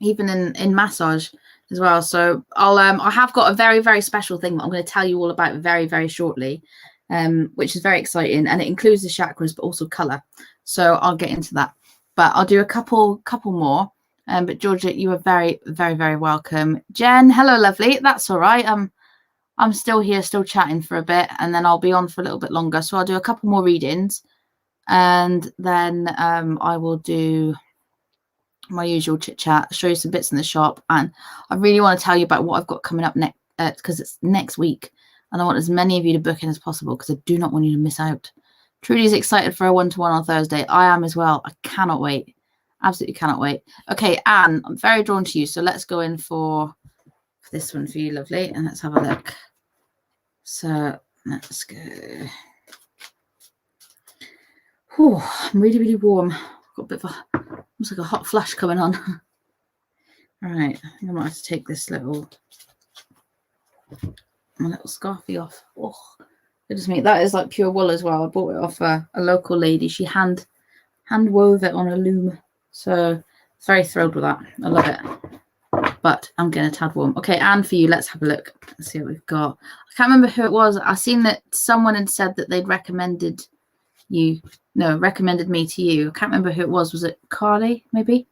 in massage as well. So I have got a very, very special thing that I'm going to tell you all about very, very shortly, which is very exciting, and it includes the chakras but also color. So I'll get into that, but I'll do a couple more. But Georgia, you are very, very, very welcome. Jen, hello, lovely. That's all right. I'm still here, still chatting for a bit, and then I'll be on for a little bit longer. So I'll do a couple more readings, and then I will do my usual chit chat, show you some bits in the shop, and I really want to tell you about what I've got coming up next, because it's next week, and I want as many of you to book in as possible because I do not want you to miss out. Trudy's excited for a one-to-one on Thursday. I am as well. I cannot wait. Absolutely cannot wait. Okay, Anne, I'm very drawn to you, so let's go in for this one for you, lovely, and let's have a look. So let's go. Whew, I'm really, really warm. Got a bit of almost like a hot flash coming on. All right, I think I might have to take this my little scarfie off. Oh, goodness me, that is like pure wool as well. I bought it off a local lady. She hand wove it on a loom. So very thrilled with that. I love it. but I'm getting a tad warm. Okay, and for you, let's have a look. Let's see what we've got. I can't remember who it was. I seen that someone had said that they'd recommended me to you. I can't remember who it was. Was it Carly, maybe?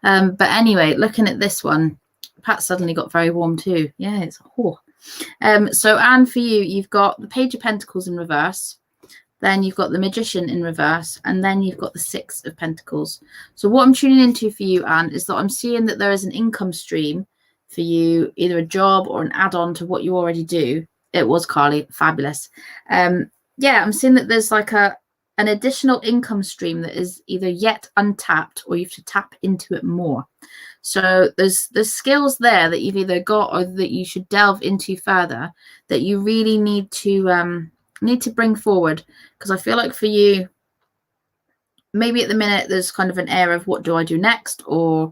But anyway, looking at this one, Pat suddenly got very warm too. Yeah, it's so Anne, for you, you've got the Page of Pentacles in reverse. Then you've got the Magician in reverse, and then you've got the Six of Pentacles. So what I'm tuning into for you, Anne, is that I'm seeing that there is an income stream for you, either a job or an add-on to what you already do. It was Carly, fabulous. Yeah, I'm seeing that there's like an additional income stream that is either yet untapped or you have to tap into it more. So there's skills there that you've either got or that you should delve into further that you really need to bring forward, because I feel like for you, maybe at the minute there's kind of an air of what do I do next, or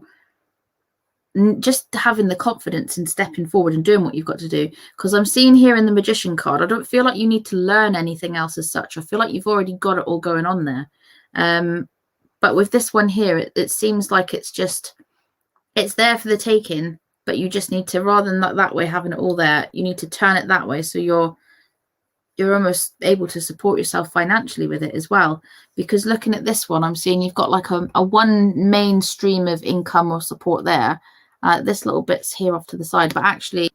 just having the confidence in stepping forward and doing what you've got to do. Because I'm seeing here in the Magician card, I don't feel like you need to learn anything else as such. I feel like you've already got it all going on there. But with this one here, it seems like it's there for the taking, but you just need to, rather than that way, having it all there, you need to turn it that way, so you're almost able to support yourself financially with it as well. Because looking at this one, I'm seeing you've got like a one main stream of income or support there. This little bit's here off to the side, but actually,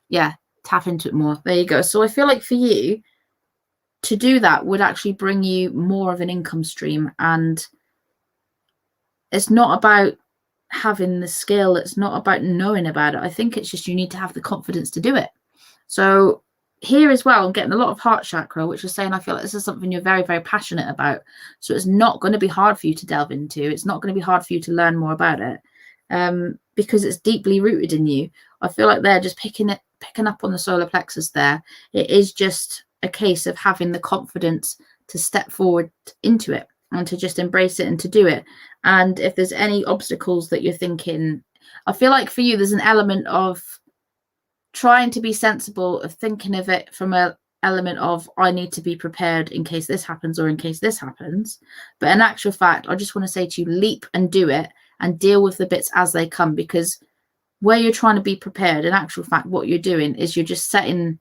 yeah, tap into it more. There you go. So I feel like for you to do that would actually bring you more of an income stream, and it's not about having the skill, it's not about knowing about it. I think it's just you need to have the confidence to do it. So here as well, I'm getting a lot of heart chakra, which is saying I feel like this is something you're very, very passionate about. So it's not going to be hard for you to delve into. It's not going to be hard for you to learn more about it, because it's deeply rooted in you. I feel like they're just picking up on the solar plexus there. It is just a case of having the confidence to step forward into it and to just embrace it and to do it. And if there's any obstacles that you're thinking, I feel like for you, there's an element of trying to be sensible, of thinking of it from an element of I need to be prepared in case this happens or in case this happens. But in actual fact, I just want to say to you, leap and do it and deal with the bits as they come, because where you're trying to be prepared, in actual fact, what you're doing is you're just setting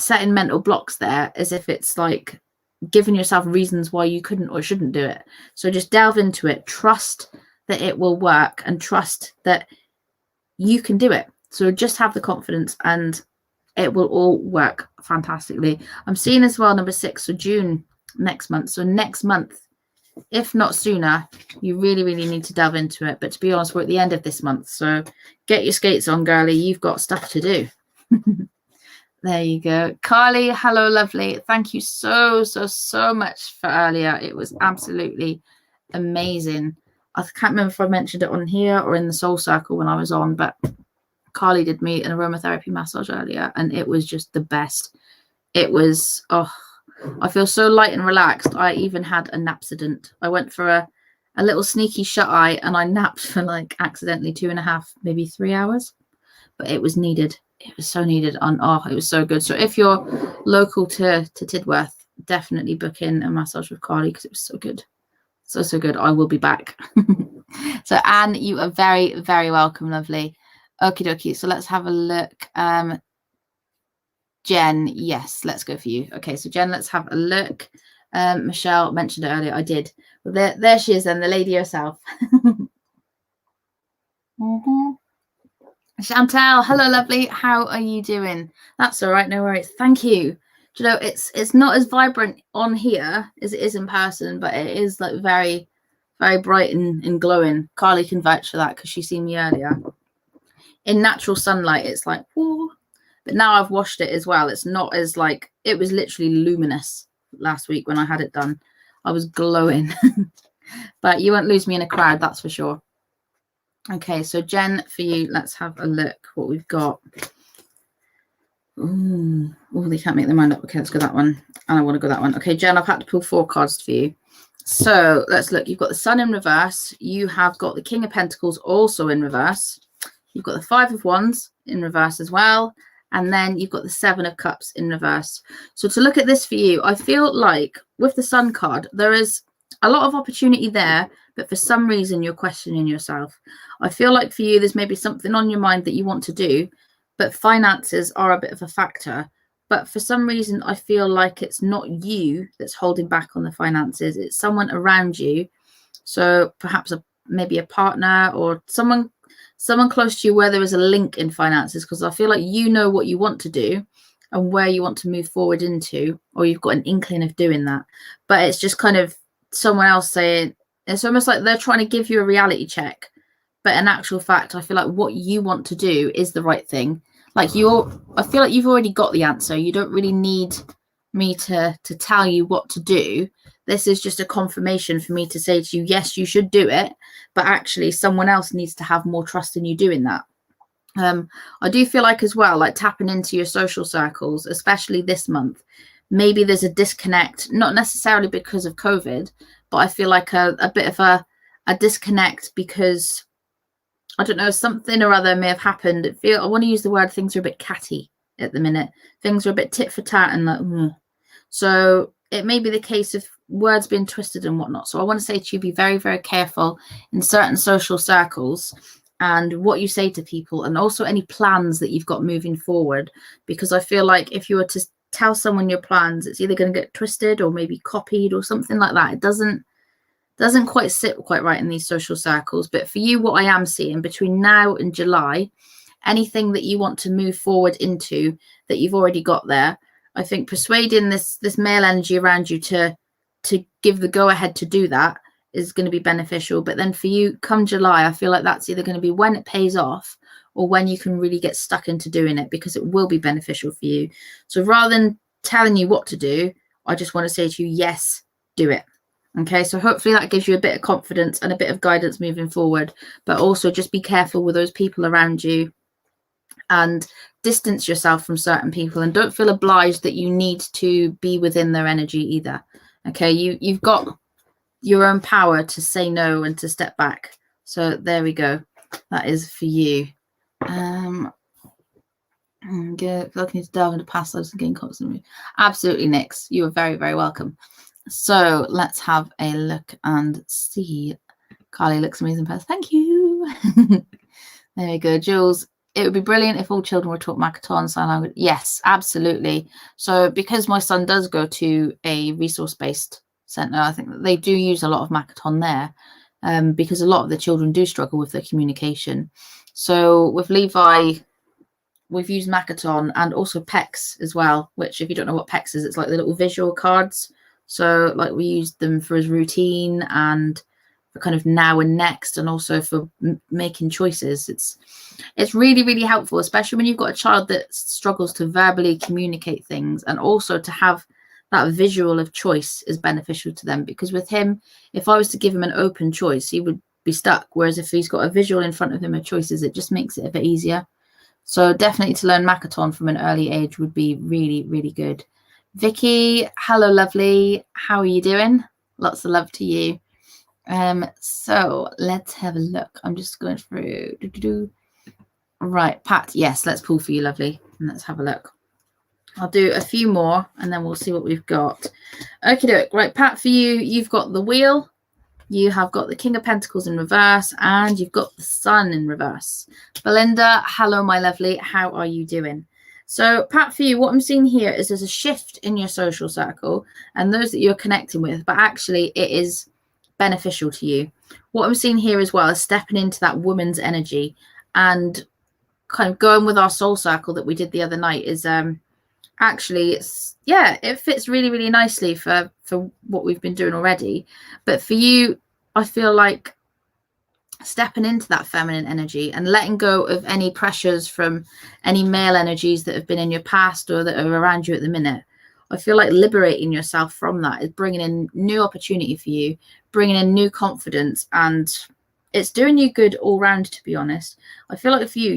mental blocks there, as if it's like giving yourself reasons why you couldn't or shouldn't do it. So just delve into it, trust that it will work, and trust that you can do it. So just have the confidence and it will all work fantastically. I'm seeing as well number 6, so June next month. So next month, if not sooner, you really, really need to delve into it. But to be honest, we're at the end of this month. So get your skates on, girlie. You've got stuff to do. There you go. Carly, hello, lovely. Thank you so much for earlier. It was absolutely amazing. I can't remember if I mentioned it on here or in the Soul Circle when I was on, but Carly did me an aromatherapy massage earlier, and it was just the best. It was, I feel so light and relaxed. I even had a napsident. I went for a little sneaky shut eye, and I napped for like accidentally 2.5, maybe 3 hours, but it was needed. It was so needed. And it was so good. So if you're local to Tidworth, definitely book in a massage with Carly, because it was so good. So good. I will be back. So Anne, you are very, very welcome, lovely. Okie dokie. So let's have a look. Jen, yes, let's go for you. Okay, so Jen, let's have a look. Michelle mentioned it earlier. I did. Well, there she is then, the lady herself. Chantal, hello, lovely. How are you doing? That's all right. No worries. Thank you. Do you know, it's not as vibrant on here as it is in person, but it is like very, very bright and glowing. Carly can vouch for that because she seen me earlier. In natural sunlight, it's like, whoa. But now I've washed it as well. It's not as like, it was literally luminous last week when I had it done. I was glowing. But you won't lose me in a crowd, that's for sure. Okay, so Jen, for you, let's have a look what we've got. Ooh, they can't make their mind up. Okay, let's go that one. And I want to go that one. Okay, Jen, I've had to pull 4 cards for you. So let's look. You've got the Sun in reverse. You have got the King of Pentacles also in reverse. You've got the 5 of Wands in reverse as well. And then you've got the 7 of Cups in reverse. So to look at this for you, I feel like with the Sun card, there is a lot of opportunity there, but for some reason you're questioning yourself. I feel like for you, there's maybe something on your mind that you want to do, but finances are a bit of a factor. But for some reason, I feel like it's not you that's holding back on the finances. It's someone around you. So perhaps maybe a partner or someone close to you where there is a link in finances, because I feel like you know what you want to do and where you want to move forward into, or you've got an inkling of doing that. But it's just kind of someone else saying, it's almost like they're trying to give you a reality check. But in actual fact, I feel like what you want to do is the right thing. Like I feel like you've already got the answer. You don't really need me to tell you what to do. This is just a confirmation for me to say to you, yes, you should do it, but actually someone else needs to have more trust in you doing that. I do feel like as well, like tapping into your social circles, especially this month, maybe there's a disconnect, not necessarily because of COVID, but I feel like a bit of a disconnect because, I don't know, something or other may have happened. I want to use the word, things are a bit catty at the minute. Things are a bit tit for tat and like, so it may be the case of words being twisted and whatnot. So I want to say to you, be very, very careful in certain social circles and what you say to people, and also any plans that you've got moving forward, because I feel like if you were to tell someone your plans, it's either going to get twisted or maybe copied or something like that. It doesn't quite sit quite right in these social circles. But for you, what I am seeing between now and July, anything that you want to move forward into that you've already got there, I think persuading this male energy around you to give the go ahead to do that is going to be beneficial. But then for you, come July, I feel like that's either going to be when it pays off or when you can really get stuck into doing it, because it will be beneficial for you. So rather than telling you what to do, I just want to say to you, yes, do it. Okay, so hopefully that gives you a bit of confidence and a bit of guidance moving forward, but also just be careful with those people around you and distance yourself from certain people, and don't feel obliged that you need to be within their energy either. Okay, you've got your own power to say no and to step back. So there we go. That is for you. Looking to delve into past lives and gain constantly. Absolutely, Nix. You are very, very welcome. So let's have a look and see. Carly looks amazing person. Thank you. There we go. Jules, it would be brilliant if all children were taught Makaton sign language. Yes, absolutely. So because my son does go to a resource-based centre, I think that they do use a lot of Makaton there, because a lot of the children do struggle with their communication. So with Levi, we've used Makaton and also PECs as well, which if you don't know what PECs is, it's like the little visual cards. So like we used them for his routine and for kind of now and next, and also for making choices. It's really, really helpful, especially when you've got a child that struggles to verbally communicate things, and also to have that visual of choice is beneficial to them. Because with him, if I was to give him an open choice, he would be stuck. Whereas if he's got a visual in front of him of choices, it just makes it a bit easier. So definitely to learn Makaton from an early age would be really, really good. Vicky, hello, lovely. How are you doing? Lots of love to you. So let's have a look. I'm just going through. Right, Pat. Yes, let's pull for you, lovely. And let's have a look. I'll do a few more and then we'll see what we've got. Okay, doke. Right, Pat, for you, you've got the wheel. You have got the King of Pentacles in reverse, and you've got the Sun in reverse. Belinda, hello, my lovely. How are you doing? So, Pat, for you, what I'm seeing here is there's a shift in your social circle and those that you're connecting with, but actually it is beneficial to you. What I'm seeing here as well is stepping into that woman's energy and kind of going with our soul circle that we did the other night is actually it fits really, really nicely for what we've been doing already. But for you, I feel like stepping into that feminine energy and letting go of any pressures from any male energies that have been in your past or that are around you at the minute. I feel like liberating yourself from that is bringing in new opportunity for you, bringing in new confidence, and it's doing you good all round, to be honest. I feel like for you,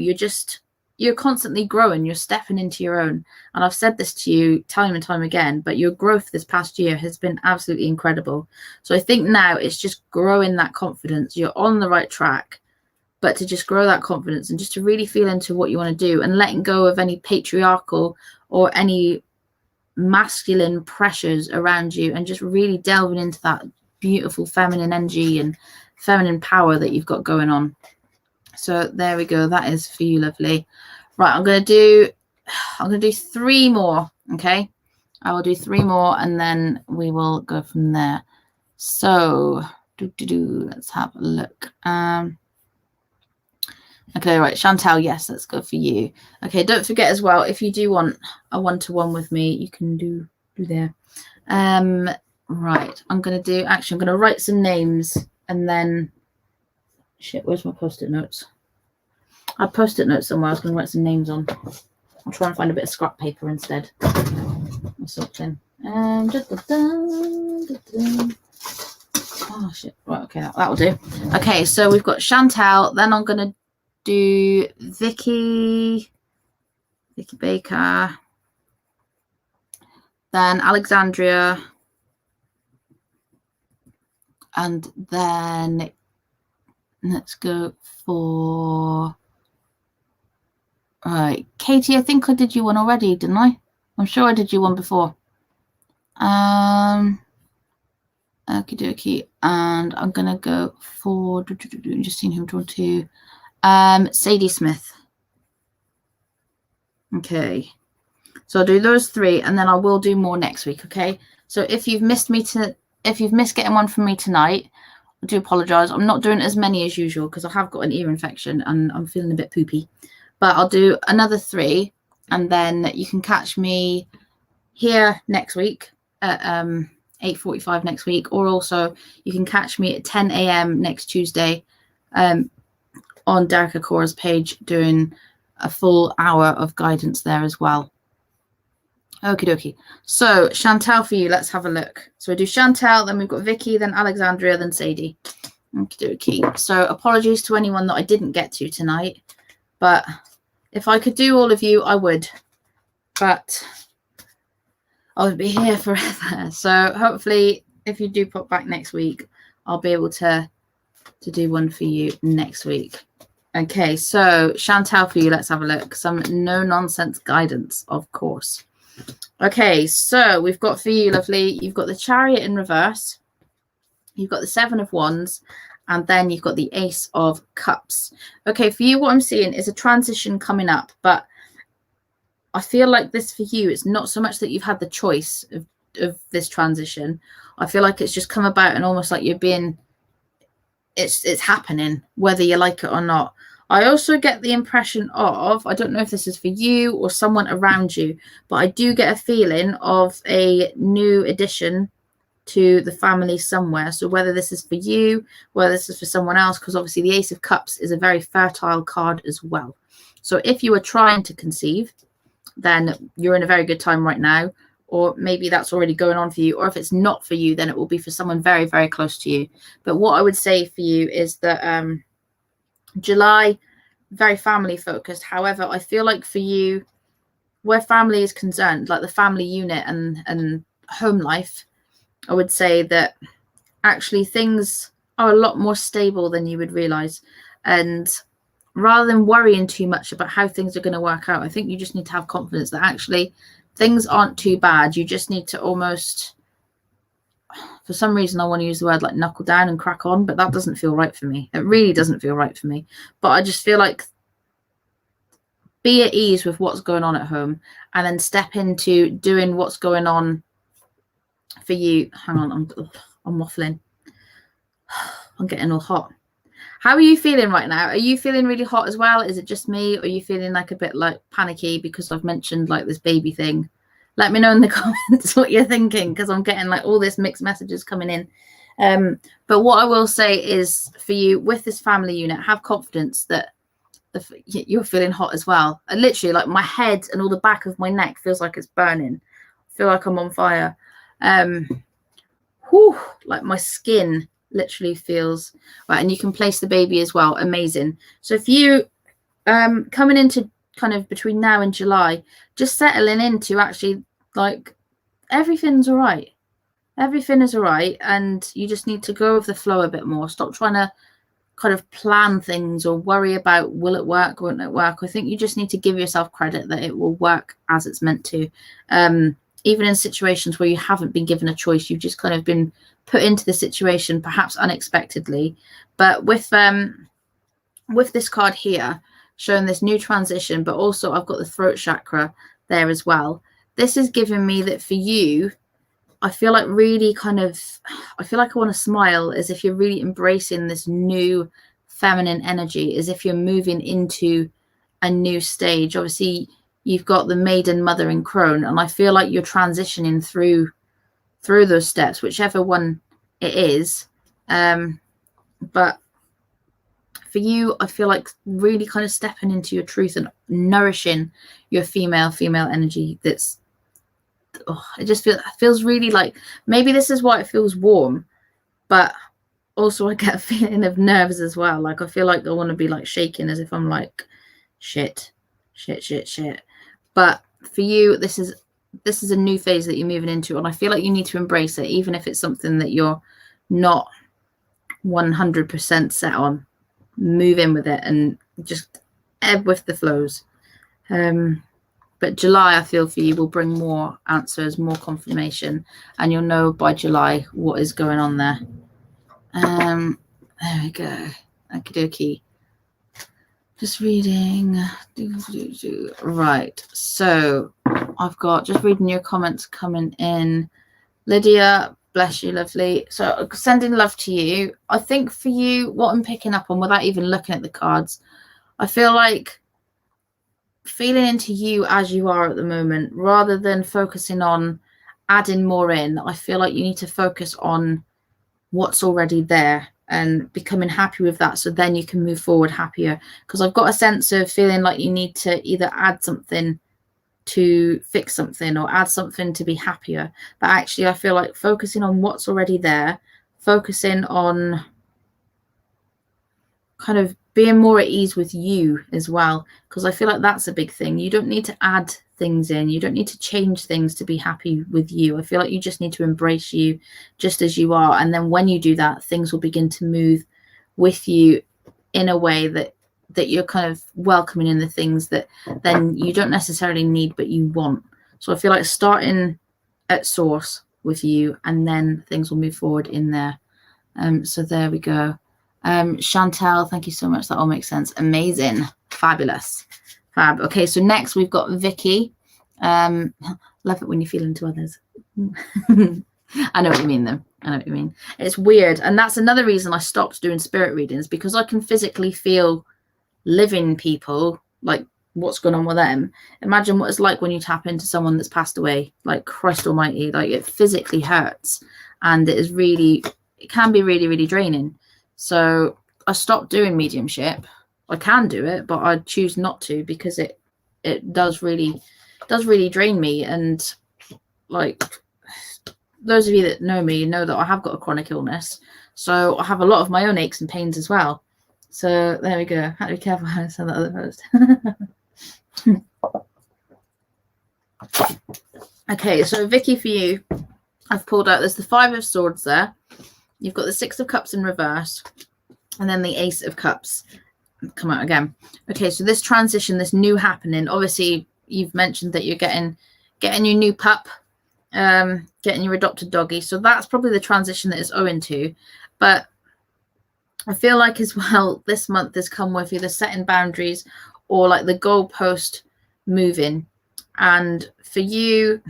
you're constantly growing, you're stepping into your own. And I've said this to you time and time again, but your growth this past year has been absolutely incredible. So I think now it's just growing that confidence. You're on the right track, but to just grow that confidence and just to really feel into what you want to do and letting go of any patriarchal or any masculine pressures around you and just really delving into that beautiful feminine energy and feminine power that you've got going on. So there we go. That is for you, lovely. Right, I'm gonna do 3 more. Okay, I will do 3 more, and then we will go from there. So let's have a look. Okay, right, Chantal, yes, let's go for you. Okay, don't forget as well, if you do want a one-to-one with me, you can do there. Right, I'm going to write some names, and then, shit, where's my post-it notes? I have post-it notes somewhere. I was going to write some names on. I'll try and find a bit of scrap paper instead, or something. Oh, shit, right, okay, that'll do. Okay, so we've got Chantal, then I'm going to do Vicky Baker, then Alexandria, and then let's go for Katie. I think I did you one already, didn't I? I'm sure I did you one before. Okie dokie, and I'm gonna go for just seeing who I'm drawn to. Sadie Smith. Okay, so I'll do those 3, and then I will do more next week. Okay, so if you've missed getting one from me tonight, I do apologize. I'm not doing as many as usual because I have got an ear infection and I'm feeling a bit poopy, but I'll do another 3, and then you can catch me here next week at 8:45 next week, or also you can catch me at 10 a.m. next Tuesday on Derek Akora's page, doing a full hour of guidance there as well. Okie dokie. So Chantal for you, let's have a look. So we do Chantal, then we've got Vicky, then Alexandria, then Sadie. Okie dokie. So apologies to anyone that I didn't get to tonight, but if I could do all of you, I would, but I would be here forever. So hopefully if you do pop back next week, I'll be able to do one for you next week. Okay, so Chantal for you, let's have a look. Some no nonsense guidance, of course. Okay, so we've got for you, lovely, you've got the Chariot in reverse, you've got the 7 of Wands, and then you've got the Ace of Cups. Okay, for you, what I'm seeing is a transition coming up, but I feel like this for you, it's not so much that you've had the choice of this transition. I feel like it's just come about, and almost like you're being, it's happening, whether you like it or not. I also get the impression of, I don't know if this is for you or someone around you, but I do get a feeling of a new addition to the family somewhere. So whether this is for you, whether this is for someone else, because obviously the Ace of Cups is a very fertile card as well. So if you are trying to conceive, then you're in a very good time right now, or maybe that's already going on for you, or if it's not for you, then it will be for someone very, very close to you. But what I would say for you is that July, very family focused. However, I feel like for you, where family is concerned, like the family unit and home life, I would say that actually things are a lot more stable than you would realize. And rather than worrying too much about how things are going to work out, I think you just need to have confidence that actually things aren't too bad. You just need to almost, for some reason, I want to use the word like knuckle down and crack on, but that doesn't feel right for me. It really doesn't feel right for me. But I just feel like be at ease with what's going on at home, and then step into doing what's going on for you. Hang on, I'm waffling. I'm getting all hot. How are you feeling right now? Are you feeling really hot as well? Is it just me? Or are you feeling like a bit like panicky because I've mentioned like this baby thing? Let me know in the comments what you're thinking, because I'm getting like all this mixed messages coming in. But what I will say is for you with this family unit, have confidence that you're feeling hot as well. And literally like my head and all the back of my neck feels like it's burning. I feel like I'm on fire. Like my skin literally feels right. And you can place the baby as well. Amazing. So if you coming into kind of between now and July, just settling into actually like everything's all right. Everything is all right, and you just need to go with the flow a bit more. Stop trying to kind of plan things or worry about will it work, won't it work. I think you just need to give yourself credit that it will work as it's meant to. Even in situations where you haven't been given a choice, you've just kind of been put into the situation, perhaps unexpectedly. But with this card here, showing this new transition, but also I've got the throat chakra there as well. This is giving me that for you, I feel like really I feel like I want to smile, as if you're really embracing this new feminine energy, as if you're moving into a new stage. Obviously, you've got the maiden, mother, and crone, and I feel like you're transitioning through those steps, whichever one it is. But for you, I feel like really kind of stepping into your truth and nourishing your female energy. That's it just feels really like, maybe this is why it feels warm, but also I get a feeling of nerves as well. Like I feel like I want to be like shaking, as if I'm like shit. But for you, this is a new phase that you're moving into, and I feel like you need to embrace it, even if it's something that you're not 100% set on. Move in with it and just ebb with the flows. But July, I feel for you, will bring more answers, more confirmation, and you'll know by July what is going on there. There we go. Okie dokie. Just reading. Right. So I've got, just reading your comments coming in. Lydia, bless you, lovely. So sending love to you. I think for you, what I'm picking up on, without even looking at the cards, I feel like feeling into you as you are at the moment, rather than focusing on adding more in. I feel like you need to focus on what's already there and becoming happy with that, so then you can move forward happier. Because I've got a sense of feeling like you need to either add something to fix something or add something to be happier. But actually, I feel like focusing on what's already there, focusing on kind of being more at ease with you as well, because I feel like that's a big thing. You don't need to add things in. You don't need to change things to be happy with you. I feel like you just need to embrace you just as you are. And then when you do that, things will begin to move with you in a way that you're kind of welcoming in the things that then you don't necessarily need, but you want. So I feel like starting at source with you, and then things will move forward in there. So there we go. Chantel, thank you so much. That all makes sense. Amazing. Fabulous. Fab. Okay, so next we've got Vicky. Love it when you feel into others. I know what you mean, though. I know what you mean. It's weird. And that's another reason I stopped doing spirit readings, because I can physically feel living people, like what's going on with them. Imagine what it's like when you tap into someone that's passed away, like Christ almighty. Like, it physically hurts, and it can be really, really draining. So I stopped doing mediumship. I can do it, but I choose not to, because it does really drain me. And like, those of you that know me know that I have got a chronic illness, so I have a lot of my own aches and pains as well. So there we go. Have to be careful how I say that other post. Okay, so Vicky, for you, I've pulled out, there's the 5 of Swords there. You've got the 6 of Cups in reverse, and then the Ace of Cups come out again. Okay, so this transition, this new happening, obviously you've mentioned that you're getting your new pup, getting your adopted doggy. So that's probably the transition that it's owing to. But I feel like as well, this month has come with either setting boundaries or like the goalpost moving. And for you,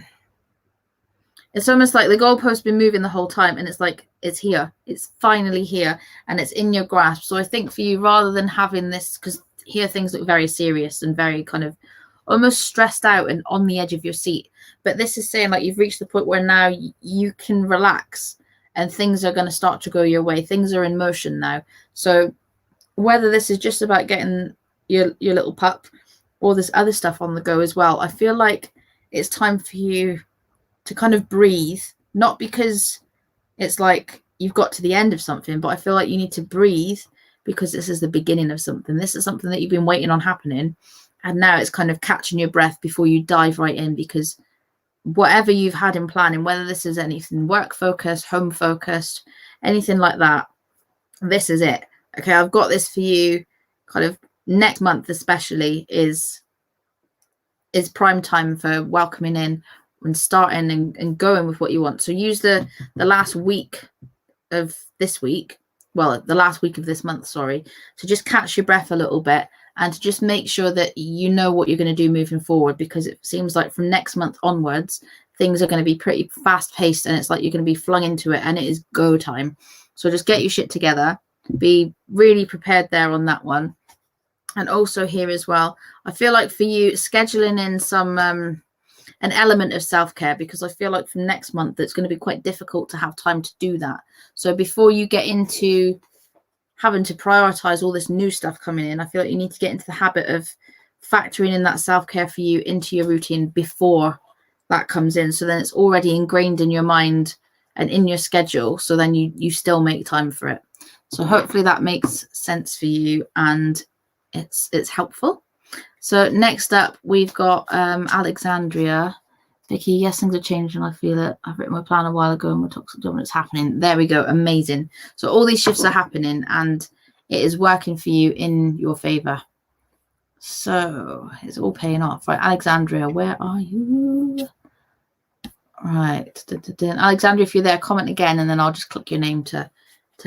it's almost like the goalpost been moving the whole time, and it's like, it's here. It's finally here, and it's in your grasp. So I think for you, rather than having this, because here things look very serious and very kind of almost stressed out and on the edge of your seat. But this is saying like you've reached the point where now you can relax, and things are going to start to go your way. Things are in motion now. So whether this is just about getting your little pup or this other stuff on the go as well, I feel like it's time for you to kind of breathe, not because it's like you've got to the end of something, but I feel like you need to breathe because this is the beginning of something. This is something that you've been waiting on happening, and now it's kind of catching your breath before you dive right in, because whatever you've had in planning, whether this is anything work focused, home focused, anything like that, this is it. Okay, I've got this for you. Kind of next month especially is prime time for welcoming in when starting and going with what you want. So use the last week of this week, well, the last week of this month, sorry, to just catch your breath a little bit and to just make sure that you know what you're going to do moving forward, because it seems like from next month onwards, things are going to be pretty fast paced and it's like you're going to be flung into it and it is go time. So just get your shit together, be really prepared there on that one. And also here as well, I feel like for you, scheduling in some an element of self-care, because I feel like from next month it's going to be quite difficult to have time to do that. So before you get into having to prioritize all this new stuff coming in, I feel like you need to get into the habit of factoring in that self-care for you into your routine before that comes in, so then it's already ingrained in your mind and in your schedule, so then you still make time for it. So hopefully that makes sense for you and it's helpful. So next up we've got Alexandria. Vicky, yes, things are changing. I feel it. I've written my plan a while ago and my toxic dominance happening. There we go. Amazing. So all these shifts are happening and it is working for you in your favor. So it's all paying off. Right, Alexandria, where are you? Right. Alexandria, if you're there, comment again and then I'll just click your name to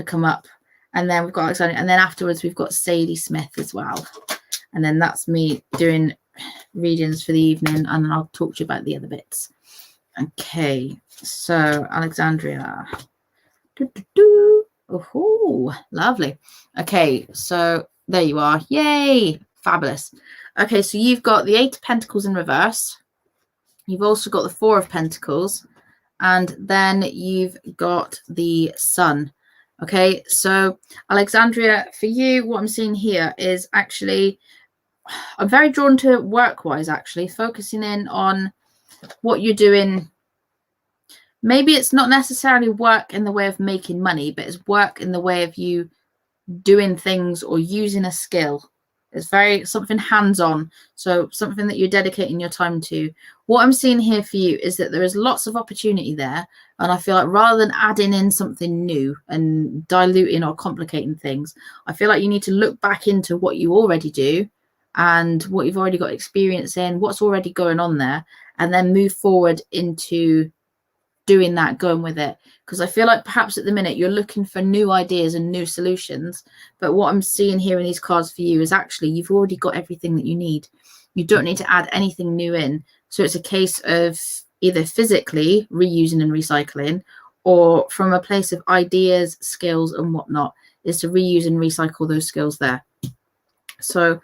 come up. And then we've got Alexandria. And then afterwards we've got Sadie Smith as well. And then that's me doing readings for the evening, and then I'll talk to you about the other bits. Okay, so Alexandria. Oh, lovely. Okay, so there you are. Yay, fabulous. Okay, so you've got the 8 of Pentacles in reverse. You've also got the 4 of Pentacles, and then you've got the Sun. Okay, so Alexandria, for you, what I'm seeing here is actually, I'm very drawn to work-wise, actually, focusing in on what you're doing. Maybe it's not necessarily work in the way of making money, but it's work in the way of you doing things or using a skill. It's very something hands-on, so something that you're dedicating your time to. What I'm seeing here for you is that there is lots of opportunity there, and I feel like rather than adding in something new and diluting or complicating things, I feel like you need to look back into what you already do and what you've already got experience in, what's already going on there, and then move forward into doing that, going with it. Because I feel like perhaps at the minute you're looking for new ideas and new solutions, but what I'm seeing here in these cards for you is actually you've already got everything that you need. You don't need to add anything new in. So it's a case of either physically reusing and recycling, or from a place of ideas, skills and whatnot, is to reuse and recycle those skills there. So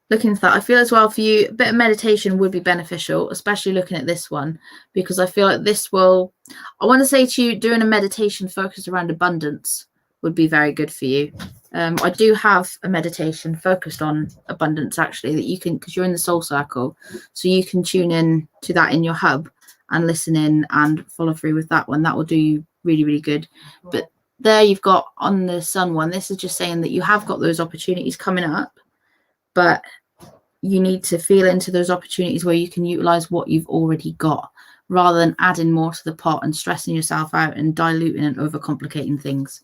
looking into that, I feel as well for you, a bit of meditation would be beneficial, especially looking at this one, because I feel like this will, I want to say to you, doing a meditation focused around abundance would be very good for you. I do have a meditation focused on abundance, actually, that you can, because you're in the soul circle, so you can tune in to that in your hub and listen in and follow through with that one. That will do you really, really good. But there you've got on the Sun one, this is just saying that you have got those opportunities coming up, but you need to feel into those opportunities where you can utilize what you've already got, rather than adding more to the pot and stressing yourself out and diluting and overcomplicating things.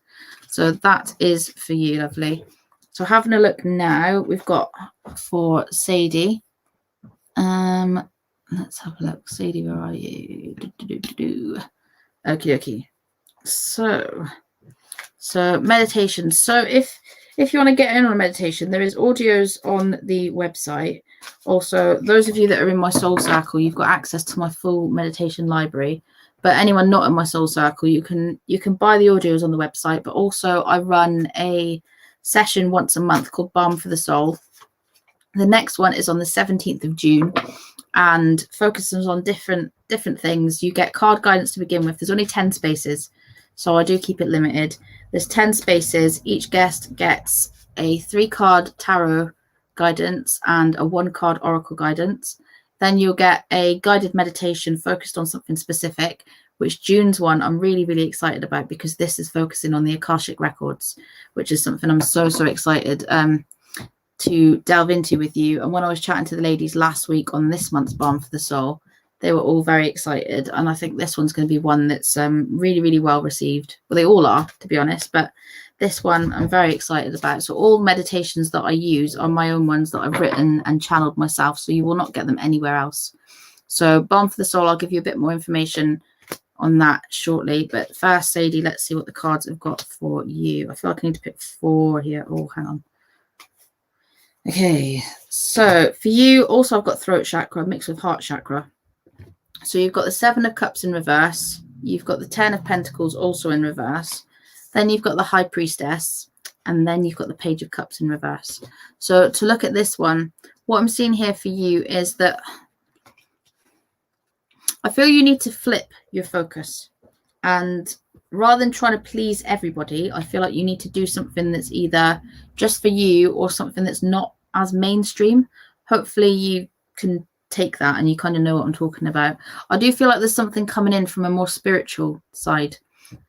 So that is for you, lovely. So having a look now, we've got for Sadie. Let's have a look. Sadie, where are you? Okay. So meditation. So if you want to get in on a meditation, there is audios on the website. Also, those of you that are in my soul circle, you've got access to my full meditation library. But anyone not in my soul circle, you can buy the audios on the website. But also I run a session once a month called Balm for the Soul. The next one is on the 17th of June and focuses on different things. You get card guidance to begin with. There's only 10 spaces, so I do keep it limited. There's 10 spaces. Each guest gets a 3-card tarot guidance and a 1-card oracle guidance. Then you'll get a guided meditation focused on something specific, which June's one I'm really, really excited about, because this is focusing on the Akashic records, which is something I'm so excited to delve into with you. And when I was chatting to the ladies last week on this month's Balm for the Soul, they were all very excited, and I think this one's going to be one that's really, really well received. Well, they all are, to be honest, but this one I'm very excited about. So all meditations that I use are my own ones that I've written and channeled myself, so you will not get them anywhere else. So Balm for the Soul, I'll give you a bit more information on that shortly. But first, Sadie, let's see what the cards have got for you. I feel like I need to pick 4 here. Oh, hang on. Okay, so for you, also I've got throat chakra mixed with heart chakra. So you've got the 7 of Cups in reverse. You've got the 10 of Pentacles also in reverse. Then you've got the High Priestess. And then you've got the Page of Cups in reverse. So to look at this one, what I'm seeing here for you is that I feel you need to flip your focus. And rather than trying to please everybody, I feel like you need to do something that's either just for you or something that's not as mainstream. Hopefully you can take that and you kind of know what I'm talking about. I do feel like there's something coming in from a more spiritual side.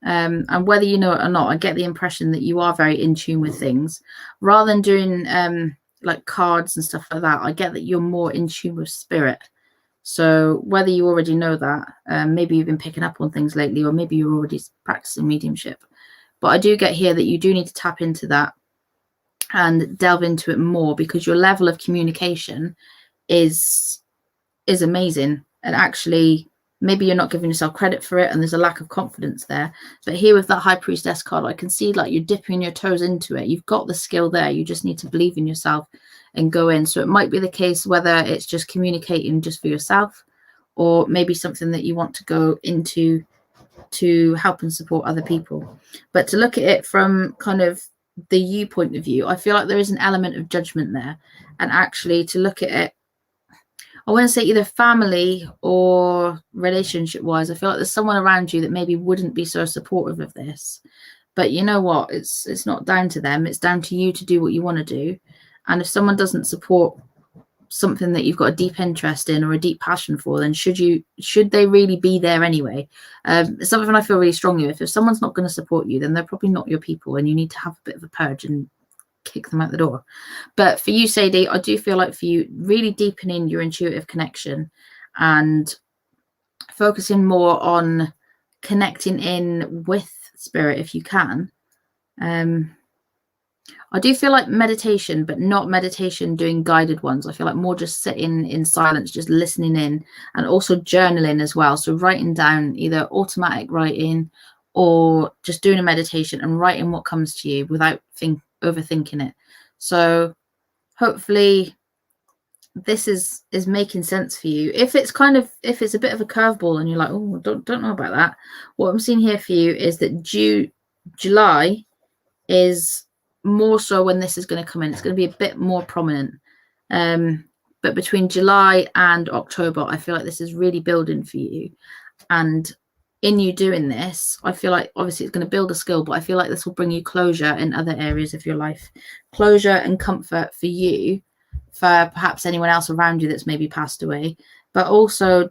And whether you know it or not, I get the impression that you are very in tune with things. Rather than doing like cards and stuff like that, I get that you're more in tune with spirit. So whether you already know that, maybe you've been picking up on things lately, or maybe you're already practicing mediumship. But I do get here that you do need to tap into that and delve into it more, because your level of communication is amazing. And actually, maybe you're not giving yourself credit for it, and there's a lack of confidence there. But here with that High Priestess card, I can see like you're dipping your toes into it. You've got the skill there. You just need to believe in yourself and go in. So it might be the case whether it's just communicating just for yourself, or maybe something that you want to go into to help and support other people. But to look at it from kind of the you point of view, I feel like there is an element of judgment there. And actually to look at it, I want to say either family or relationship wise, I feel like there's someone around you that maybe wouldn't be so supportive of this. But you know what? It's not down to them. It's down to you to do what you want to do. And if someone doesn't support something that you've got a deep interest in or a deep passion for, then should they really be there anyway? It's something I feel really strongly with. If someone's not going to support you, then they're probably not your people, and you need to have a bit of a purge and kick them out the door. But for you, Sadie, I do feel like for you, really deepening your intuitive connection and focusing more on connecting in with spirit if you can. I do feel like meditation, but not meditation doing guided ones. I feel like more just sitting in silence, just listening in, and also journaling as well. So writing down, either automatic writing or just doing a meditation and writing what comes to you without overthinking it. So hopefully this is making sense for you. If it's a bit of a curveball and you're like, oh, don't know about that, what I'm seeing here for you is that July is more so when this is going to come in. It's going to be a bit more prominent, but between July and October, I feel like this is really building for you. And in you doing this, I feel like obviously it's going to build a skill, but I feel like this will bring you closure in other areas of your life, closure and comfort for you, for perhaps anyone else around you that's maybe passed away, but also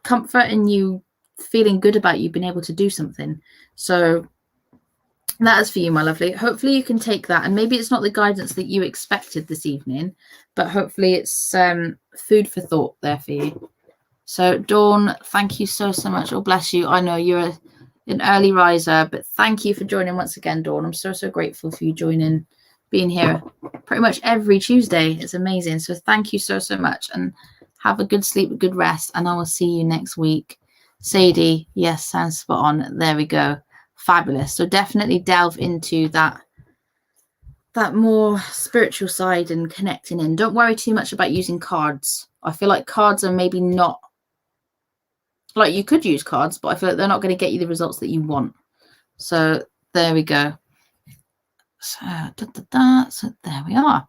comfort in you feeling good about you being able to do something. So that is for you, my lovely. Hopefully you can take that, and maybe it's not the guidance that you expected this evening, but hopefully it's food for thought there for you. So Dawn, thank you so much. Oh, bless you. I know you're an early riser, but thank you for joining once again, Dawn. I'm so grateful for you joining, being here pretty much every Tuesday. It's amazing. So thank you so much, and have a good sleep, a good rest, and I will see you next week. Sadie, yes, sounds spot on. There we go. Fabulous. So definitely delve into that more spiritual side and connecting in. Don't worry too much about using cards. I feel like cards are maybe not, like, you could use cards, but I feel like they're not going to get you the results that you want. So there we go. So, so there we are.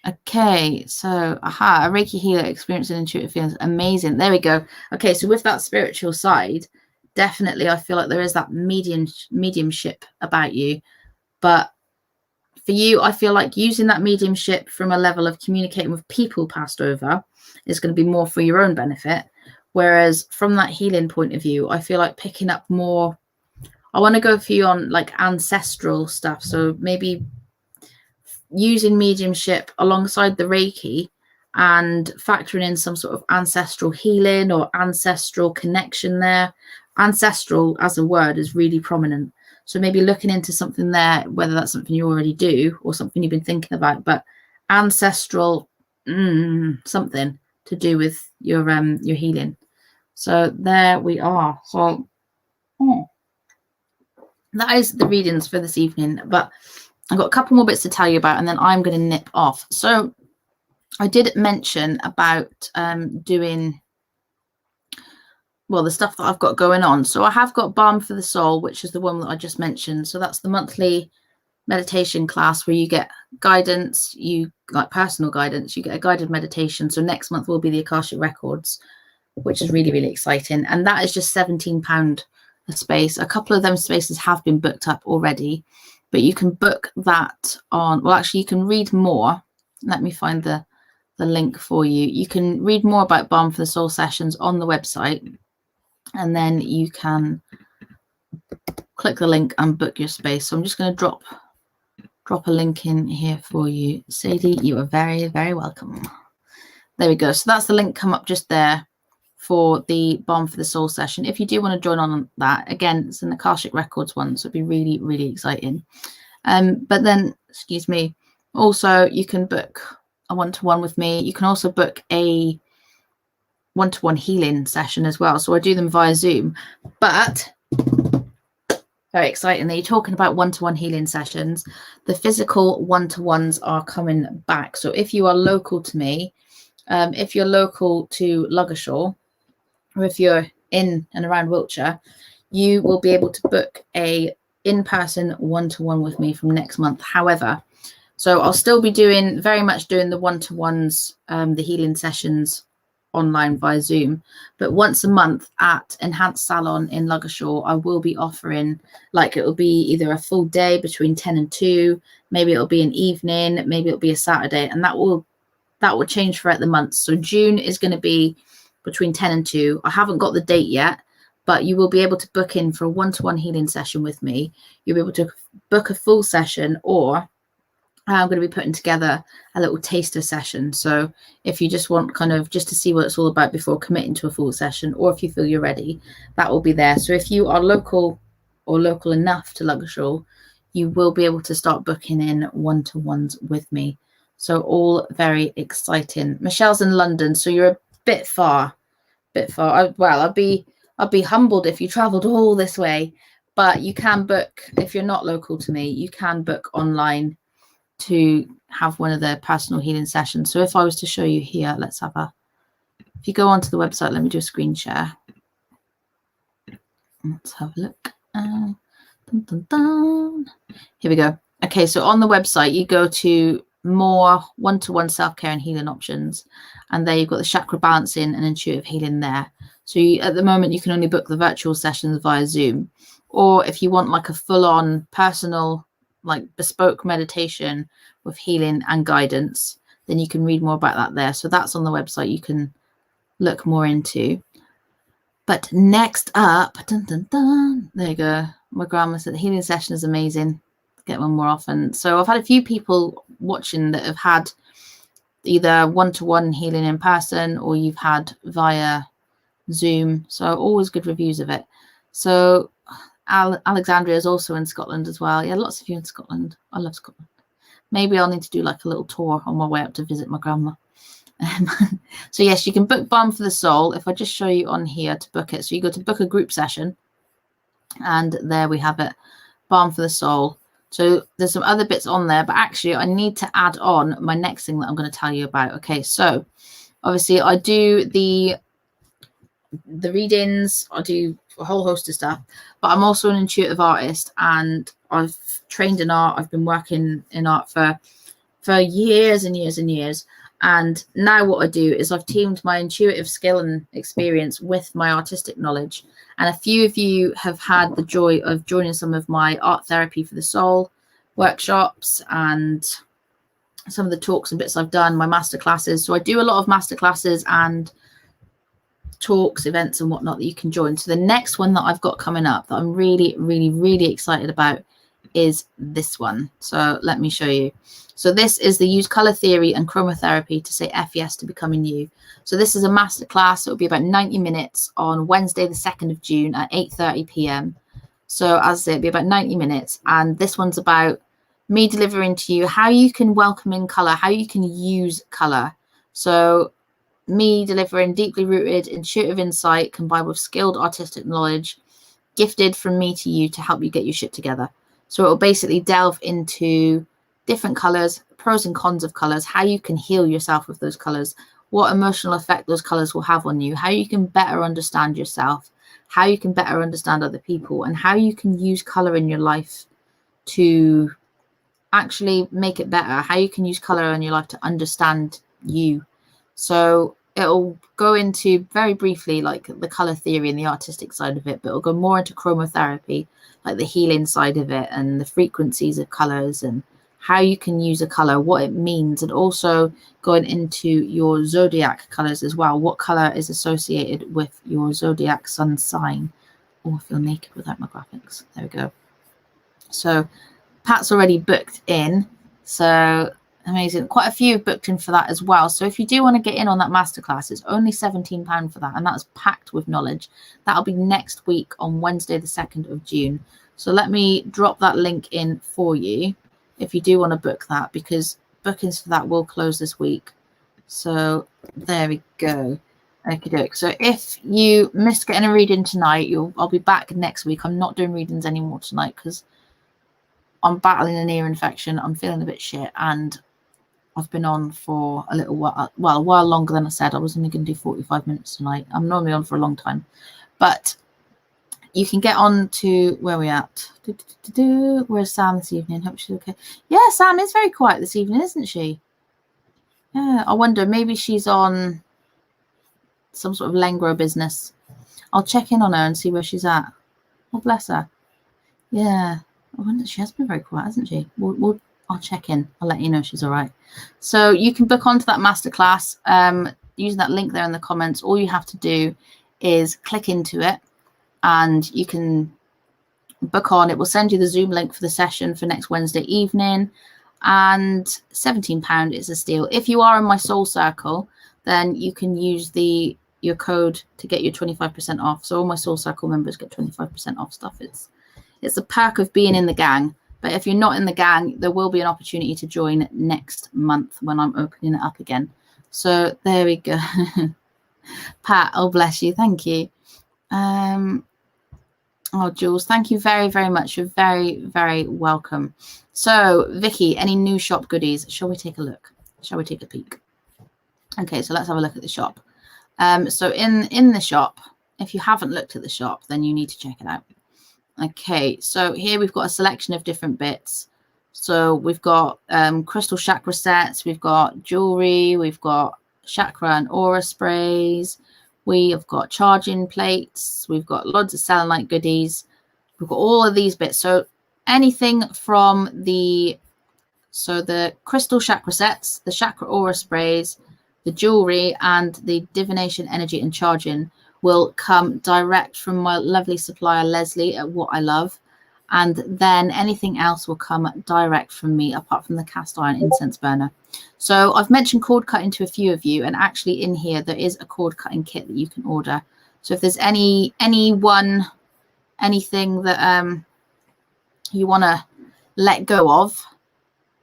Okay, so a Reiki healer experiencing intuitive feelings. Amazing. There we go. Okay, so with that spiritual side, definitely I feel like there is that mediumship about you. But for you, I feel like using that mediumship from a level of communicating with people passed over is going to be more for your own benefit. Whereas from that healing point of view, I feel like picking up more, I want to go for you on like ancestral stuff. So maybe using mediumship alongside the Reiki and factoring in some sort of ancestral healing or ancestral connection there. Ancestral as a word is really prominent. So maybe looking into something there, whether that's something you already do or something you've been thinking about, but ancestral, something to do with your healing. So there we are. So that is the readings for this evening, but I've got a couple more bits to tell you about, and then I'm going to nip off. So I did mention about doing, well, the stuff that I've got going on. So I have got Balm for the Soul, which is the one that I just mentioned. So that's the monthly meditation class where you get guidance, you like personal guidance, you get a guided meditation. So next month will be the Akashic Records, which is really, really exciting. And that is just £17 a space. A couple of them spaces have been booked up already, but you can book that on, well, actually you can read more. Let me find the link for you. You can read more about Balm for the Soul sessions on the website, and then you can click the link and book your space. So I'm just going to drop a link in here for you. Sadie, you are very, very welcome. There we go. So that's the link come up just there for the Balm for the Soul session. If you do want to join on that, again, it's an Akashic Records one, so it'd be really, really exciting. But then, excuse me, also you can book a one-to-one with me. You can also book a one-to-one healing session as well. So I do them via Zoom, but very exciting. You're talking about one-to-one healing sessions. The physical one-to-ones are coming back. So if you are local to me, if you're local to Luggershaw, or if you're in and around Wiltshire, you will be able to book a in-person one-to-one with me from next month. However, so I'll still be very much doing the one-to-ones, the healing sessions online via Zoom, but once a month at Enhanced Salon in Luggershaw, I will be offering, like, it will be either a full day between 10 and 2, maybe it'll be an evening, maybe it'll be a Saturday, and that will change throughout the months. So June is going to be between 10 and 2. I haven't got the date yet, but you will be able to book in for a one-to-one healing session with me. You'll be able to book a full session, or I'm going to be putting together a little taster session. So if you just want kind of just to see what it's all about before committing to a full session, or if you feel you're ready, that will be there. So if you are local or local enough to Luggershaw, you will be able to start booking in one-to-ones with me. So all very exciting. Michelle's in London, so you're a bit far. I'd be humbled if you traveled all this way, but you can book, if you're not local to me, you can book online to have one of the personal healing sessions. So if I was to show you here, let's have if you go onto the website, let me do a screen share. Let's have a look. Dun, dun, dun. Here we go. Okay, so on the website, you go to more one-to-one self-care and healing options, and there you've got the chakra balancing and intuitive healing there. So at the moment, you can only book the virtual sessions via Zoom, or if you want like a full-on personal, like bespoke meditation with healing and guidance, then you can read more about that there. So that's on the website, you can look more into. But next up, dun, dun, dun, there you go. My grandma said the healing session is amazing. Get one more often. So I've had a few people watching that have had either one-to-one healing in person, or you've had via Zoom. So always good reviews of it. So Alexandria is also in Scotland as well. Yeah, lots of you in Scotland. I love Scotland. Maybe I'll need to do like a little tour on my way up to visit my grandma. So yes, you can book Balm for the Soul. If I just show you on here to book it, so you go to book a group session, and there we have it, Balm for the Soul. So there's some other bits on there, but actually I need to add on my next thing that I'm going to tell you about. Okay, so obviously I do the readings, I do a whole host of stuff, but I'm also an intuitive artist, and I've trained in art. I've been working in art for years and years and years. And now what I do is I've teamed my intuitive skill and experience with my artistic knowledge. And a few of you have had the joy of joining some of my art therapy for the soul workshops and some of the talks and bits I've done, my master classes. So I do a lot of master classes and talks, events and whatnot that you can join. So the next one that I've got coming up that I'm really, really, really excited about is this one. So let me show you. So this is the Use Color Theory and Chromotherapy to Say F Yes to Becoming You. So this is a masterclass. It will be about 90 minutes on Wednesday, the 2nd of June at 8:30 p.m. So as I say, it'll be about 90 minutes. And this one's about me delivering to you how you can welcome in color, how you can use color. So me delivering deeply rooted, intuitive insight combined with skilled artistic knowledge, gifted from me to you to help you get your shit together. So it will basically delve into different colors, pros and cons of colors, how you can heal yourself with those colors, what emotional effect those colors will have on you, how you can better understand yourself, how you can better understand other people, and how you can use color in your life to actually make it better, how you can use color in your life to understand you. So it'll go into very briefly like the color theory and the artistic side of it, but it'll go more into chromotherapy, like the healing side of it, and the frequencies of colors and how you can use a color, what it means, and also going into your zodiac colors as well. What color is associated with your zodiac sun sign? Oh, I feel naked without my graphics. There we go. So Pat's already booked in, so amazing. Quite a few have booked in for that as well. So if you do want to get in on that masterclass, it's only £17 for that, and that's packed with knowledge. That'll be next week on Wednesday, the 2nd of June. So let me drop that link in for you if you do want to book that, because bookings for that will close this week. So there we go. Okay, so if you missed getting a reading tonight, I'll be back next week. I'm not doing readings anymore tonight because I'm battling an ear infection. I'm feeling a bit shit, and I've been on for a little while, well, a while longer than I said. I was only going to do 45 minutes tonight. I'm normally on for a long time, but you can get on to where we at. Where's Sam this evening? Hope she's okay. Yeah, Sam is very quiet this evening, isn't she? Yeah, I wonder, maybe she's on some sort of Lengro business. I'll check in on her and see where she's at. Oh, bless her. Yeah, I wonder, she has been very quiet, hasn't she? I'll check in. I'll let you know she's all right. So you can book onto that masterclass using that link there in the comments. All you have to do is click into it, and you can book on. It will send you the Zoom link for the session for next Wednesday evening, and £17 is a steal. If you are in my soul circle, then you can use your code to get your 25% off. So all my soul circle members get 25% off stuff. It's a perk of being in the gang. But if you're not in the gang, there will be an opportunity to join next month when I'm opening it up again. So there we go. Pat, oh bless you, thank you. Oh, Jules, thank you very, very much. You're very, very welcome. So, Vicky, any new shop goodies? Shall we take a look? Shall we take a peek? Okay, so let's have a look at the shop. So in the shop, if you haven't looked at the shop, then you need to check it out. Okay, so here we've got a selection of different bits. So we've got crystal chakra sets, we've got jewelry, we've got chakra and aura sprays, we have got charging plates, we've got loads of selenite goodies, we've got all of these bits. So anything from the crystal chakra sets, the chakra aura sprays, the jewelry, and the divination energy and charging will come direct from my lovely supplier Leslie at What I Love, and then anything else will come direct from me apart from the cast iron incense burner. So I've mentioned cord cutting to a few of you, and actually in here there is a cord cutting kit that you can order. So if there's anything that you want to let go of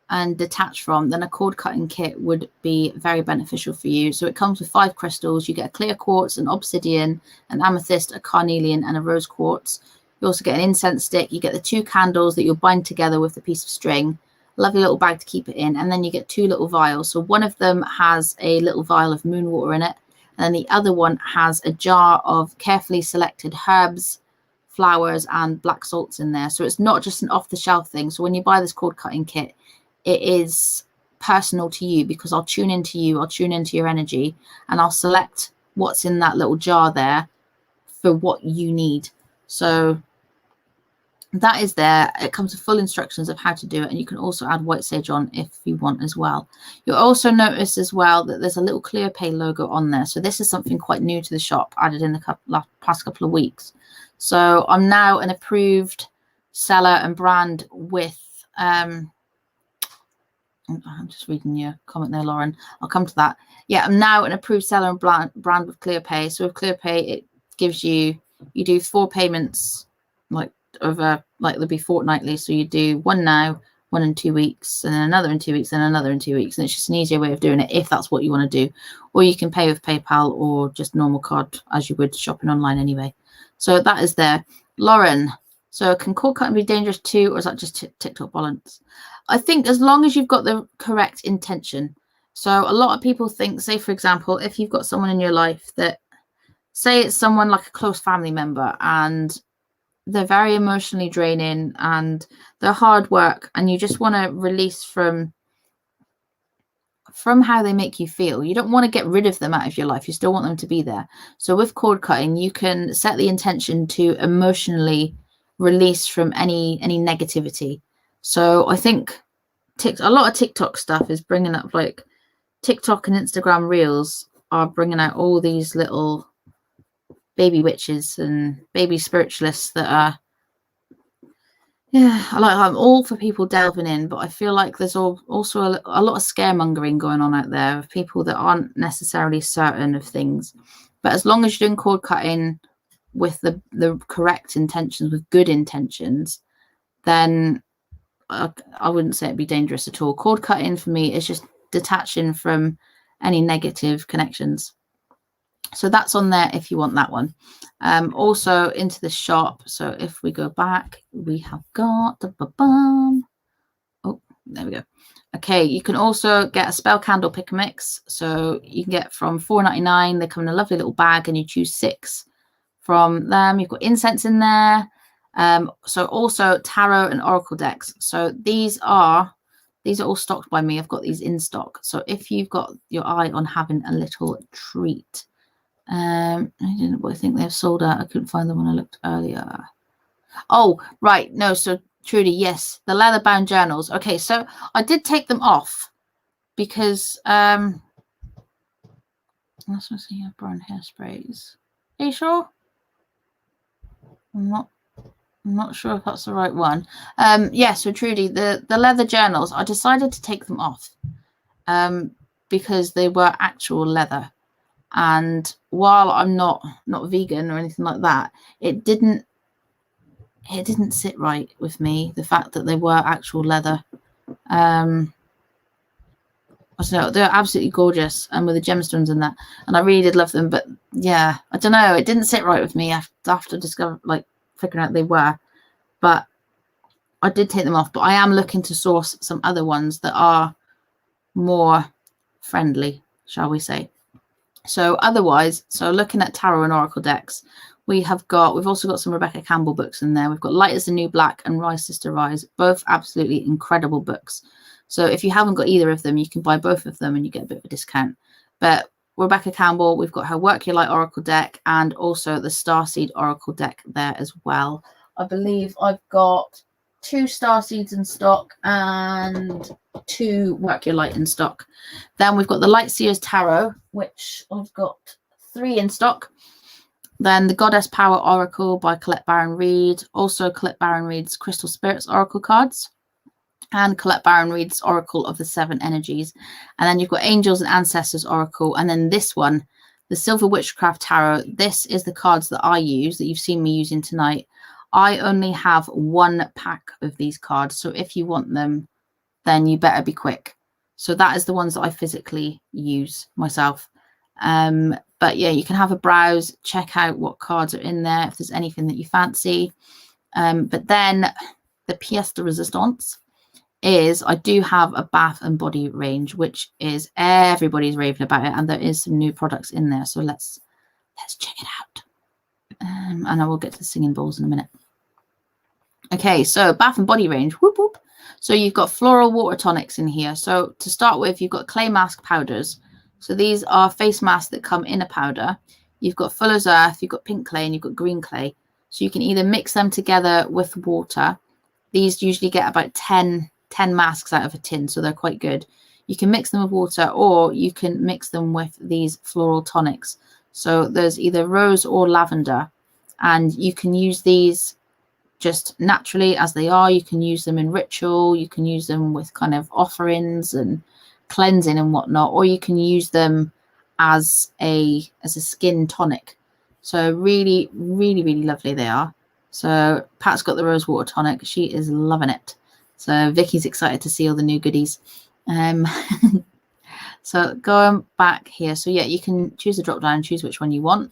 and detach from, then a cord cutting kit would be very beneficial for you. So it comes with 5 crystals. You get a clear quartz, an obsidian, an amethyst, a carnelian, and a rose quartz. You also get an incense stick. You get the 2 candles that you'll bind together with a piece of string. Lovely little bag to keep it in. And then you get 2 little vials. So one of them has a little vial of moon water in it, and then the other one has a jar of carefully selected herbs, flowers, and black salts in there. So it's not just an off-the-shelf thing. So when you buy this cord cutting kit, it is personal to you, because I'll tune into you, I'll tune into your energy, and I'll select what's in that little jar there for what you need. So that is there. It comes with full instructions of how to do it, and you can also add white sage on if you want as well. You'll also notice as well that there's a little ClearPay logo on there. So this is something quite new to the shop, added in the past couple of weeks. So I'm now an approved seller and brand with I'm just reading your comment there, Lauren. I'll come to that. Yeah, I'm now an approved seller and brand with ClearPay. So with ClearPay, it gives you do 4 payments, like over, like they'll be fortnightly. So you do one now, one in 2 weeks, and then another in 2 weeks, and another in 2 weeks. And it's just an easier way of doing it if that's what you want to do. Or you can pay with PayPal or just normal card as you would shopping online anyway. So that is there. Lauren, so can cord cutting be dangerous too, or is that just TikTok balance? I think as long as you've got the correct intention. So a lot of people think, say, for example, if you've got someone in your life that, say it's someone like a close family member and they're very emotionally draining and they're hard work and you just want to release from how they make you feel. You don't want to get rid of them out of your life. You still want them to be there. So with cord cutting, you can set the intention to emotionally release from any negativity. So I think a lot of TikTok stuff is bringing up, like TikTok and Instagram reels are bringing out all these little baby witches and baby spiritualists that are, yeah, I'm all for people delving in, but I feel like there's also a lot of scaremongering going on out there of people that aren't necessarily certain of things. But as long as you're doing cord cutting with the correct intentions, with good intentions, then I wouldn't say it'd be dangerous at all. Cord cutting for me is just detaching from any negative connections. So that's on there if you want that one. Also into the shop. So if we go back, we have got oh, there we go. Okay, you can also get a spell candle pick a mix. So you can get from $4.99. They come in a lovely little bag and you choose 6 from them. You've got incense in there. So also tarot and oracle decks. So these are all stocked by me. I've got these in stock. So if you've got your eye on having a little treat, I think they've sold out. I couldn't find them when I looked earlier. Oh, right. No, so Trudy, yes, the leather bound journals. Okay, so I did take them off because let's see, brown hairsprays. Are you sure? I'm not sure if that's the right one. Yeah, so Trudy, the leather journals, I decided to take them off because they were actual leather. And while I'm not vegan or anything like that, it didn't sit right with me, the fact that they were actual leather. So they're absolutely gorgeous and with the gemstones in that, and I really did love them. But yeah, I don't know, it didn't sit right with me after figuring out they were. But I did take them off. But I am looking to source some other ones that are more friendly, shall we say. So otherwise, so looking at tarot and oracle decks, we've also got some Rebecca Campbell books in there. We've got Light as the New Black and Rise Sister Rise, both absolutely incredible books. So if you haven't got either of them, you can buy both of them and you get a bit of a discount. But Rebecca Campbell, we've got her Work Your Light Oracle deck and also the Starseed Oracle deck there as well. I believe I've got 2 Starseeds in stock and 2 Work Your Light in stock. Then we've got the Light Seers Tarot, which I've got 3 in stock. Then the Goddess Power Oracle by Colette Baron Reid. Also Colette Baron Reid's Crystal Spirits Oracle cards. And Colette Baron Reid's Oracle of the 7 Energies. And then you've got Angels and Ancestors Oracle. And then this one, the Silver Witchcraft Tarot. This is the cards that I use, that you've seen me using tonight. I only have 1 pack of these cards. So if you want them, then you better be quick. So that is the ones that I physically use myself. But yeah, you can have a browse, check out what cards are in there, if there's anything that you fancy. But then the pièce de résistance is I do have a bath and body range, which is everybody's raving about it. And there is some new products in there. So let's check it out. And I will get to the singing bowls in a minute. Okay, so bath and body range. Whoop, whoop. So you've got floral water tonics in here. So to start with, you've got clay mask powders. So these are face masks that come in a powder. You've got Fuller's Earth, you've got pink clay, and you've got green clay. So you can either mix them together with water. These usually get about 10 masks out of a tin, so they're quite good. You can mix them with water, or you can mix them with these floral tonics. So there's either rose or lavender, and you can use these just naturally as they are. You can use them in ritual, you can use them with kind of offerings and cleansing and whatnot, or you can use them as a skin tonic. So really, really, really lovely they are. So Pat's got the rose water tonic. She is loving it. So Vicky's excited to see all the new goodies. So going back here, so yeah, you can choose the drop down and choose which one you want.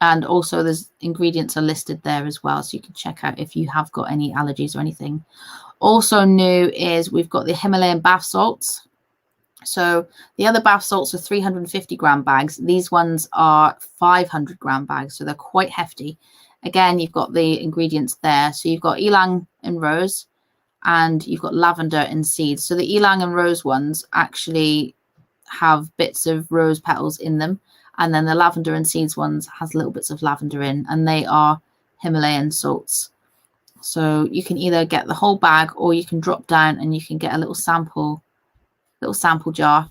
And also there's ingredients are listed there as well, so you can check out if you have got any allergies or anything. Also new is we've got the Himalayan bath salts. So the other bath salts are 350 gram bags. These ones are 500 gram bags, so they're quite hefty. Again, you've got the ingredients there. So you've got ylang and rose, and you've got lavender and seeds. So the ylang and rose ones actually have bits of rose petals in them, and then the lavender and seeds ones has little bits of lavender in, and they are Himalayan salts. So you can either get the whole bag, or you can drop down and you can get a little sample jar,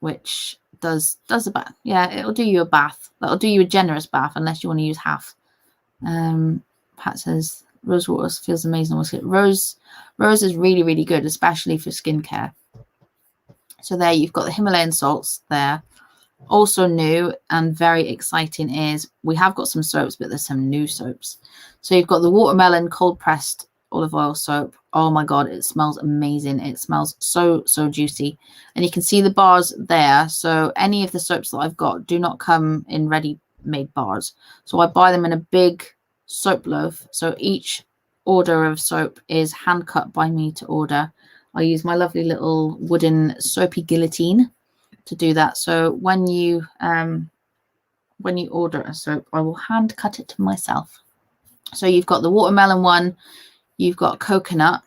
which does a bath. Yeah, it'll do you a bath. That'll do you a generous bath, unless you want to use half. Pat says rose water feels amazing. Rose is really, really good, especially for skincare. So there you've got the Himalayan salts there. Also new and very exciting is we have got some soaps, but there's some new soaps. So you've got the watermelon cold pressed olive oil soap. Oh my god, it smells amazing. It smells so juicy, and you can see the bars there. So any of the soaps that I've got do not come in ready made bars, so I buy them in a big soap loaf. So each order of soap is hand cut by me to order. I use my lovely little wooden soapy guillotine to do that. So when you order a soap, I will hand cut it to myself. So you've got the watermelon one, you've got coconut,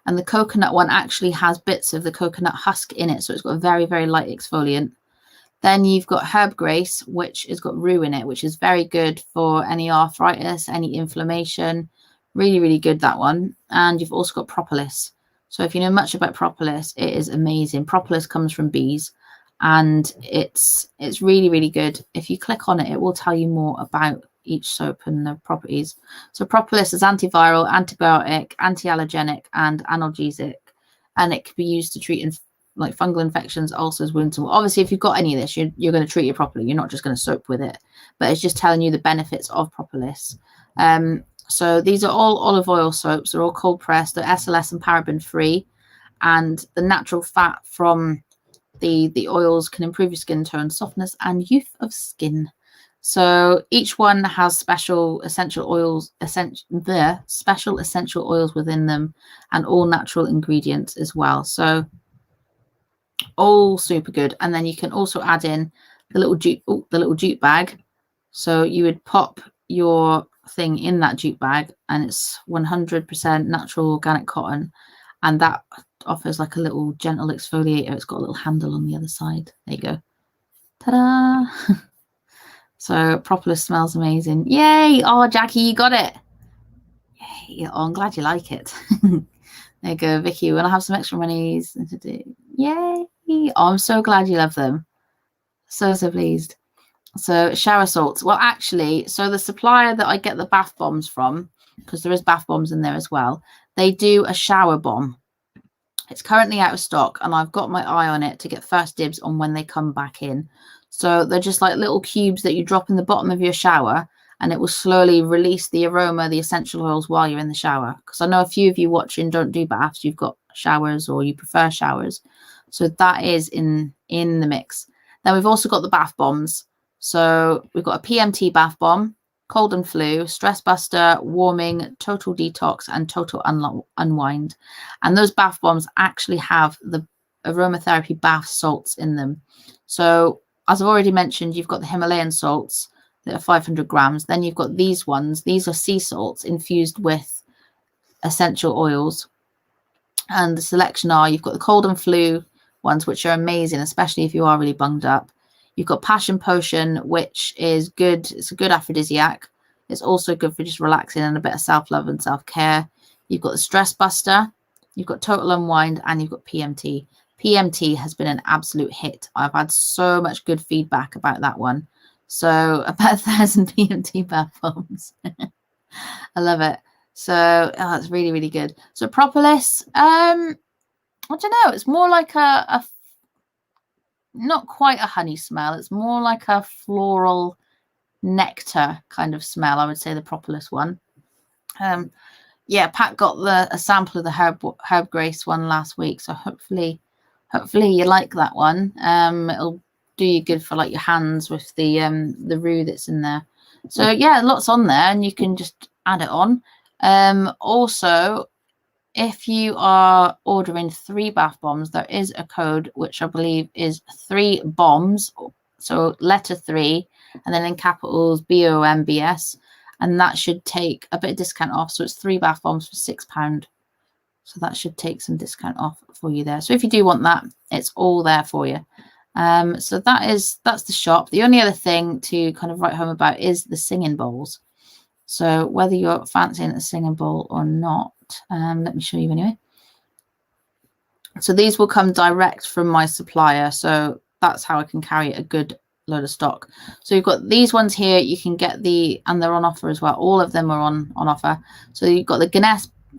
and the coconut one actually has bits of the coconut husk in it, so it's got a very, very light exfoliant. Then you've got herb grace, which has got rue in it, which is very good for any arthritis, any inflammation. Really, really good, that one. And you've also got propolis. So if you know much about propolis, it is amazing. Propolis comes from bees, and it's really, really good. If you click on it, it will tell you more about each soap and the properties. So propolis is antiviral, antibiotic, anti-allergenic, and analgesic, and it can be used to treat like fungal infections, ulcers, wounds. Obviously, if you've got any of this, you're going to treat it properly. You're not just going to soap with it, but it's just telling you the benefits of propolis. So these are all olive oil soaps. They're all cold pressed. They're SLS and paraben free, and the natural fat from the oils can improve your skin tone, softness, and youth of skin. So each one has special essential oils within them, and all natural ingredients as well. So all super good. And then you can also add in the little jute bag. So you would pop your thing in that jute bag, and it's 100% natural organic cotton, and that offers like a little gentle exfoliator. It's got a little handle on the other side. There you go. Ta-da! So propolis smells amazing. Yay! Oh, Jackie, you got it. Yay! Oh, I'm glad you like it. There you go, Vicky. When I have some extra monies to do. Yay! Oh, I'm so glad you love them. So pleased. So shower salts. Well, actually, so the supplier that I get the bath bombs from, because there is bath bombs in there as well, they do a shower bomb. It's currently out of stock, and I've got my eye on it to get first dibs on when they come back in. So they're just like little cubes that you drop in the bottom of your shower, and it will slowly release the aroma, the essential oils, while you're in the shower. Because I know a few of you watching don't do baths. You've got showers, or you prefer showers. So that is in the mix. Then we've also got the bath bombs. So we've got a PMT bath bomb, cold and flu, stress buster, warming, total detox, and total unwind. And those bath bombs actually have the aromatherapy bath salts in them. So as I've already mentioned, you've got the Himalayan salts that are 500 grams. Then you've got these ones. These are sea salts infused with essential oils. And the selection are, you've got the cold and flu ones, which are amazing, especially if you are really bunged up. You've got passion potion, which is good. It's a good aphrodisiac. It's also good for just relaxing and a bit of self-love and self-care. You've got the stress buster. You've got total unwind, and you've got PMT. PMT has been an absolute hit. I've had so much good feedback about that one. So about 1,000 PMT bath bombs. I love it. So it's really, really good. So propolis, I don't know. It's more like a not quite a honey smell. It's more like a floral nectar kind of smell, I would say, the propolis one. yeah, Pat got a sample of the herb grace one last week, so hopefully you like that one. It'll do you good for like your hands with the roux that's in there. So yeah, lots on there, and you can just add it on. Also, if you are ordering 3 bath bombs, there is a code which I believe is 3 bombs. So letter 3, and then in capitals BOMBS, and that should take a bit of discount off. So it's 3 bath bombs for £6. So that should take some discount off for you there. So if you do want that, it's all there for you. So that's the shop. The only other thing to kind of write home about is the singing bowls. So whether you're fancying a singing bowl or not, let me show you anyway. So these will come direct from my supplier. So that's how I can carry a good load of stock. So you've got these ones here. You can get and they're on offer as well. All of them are on offer. So you've got the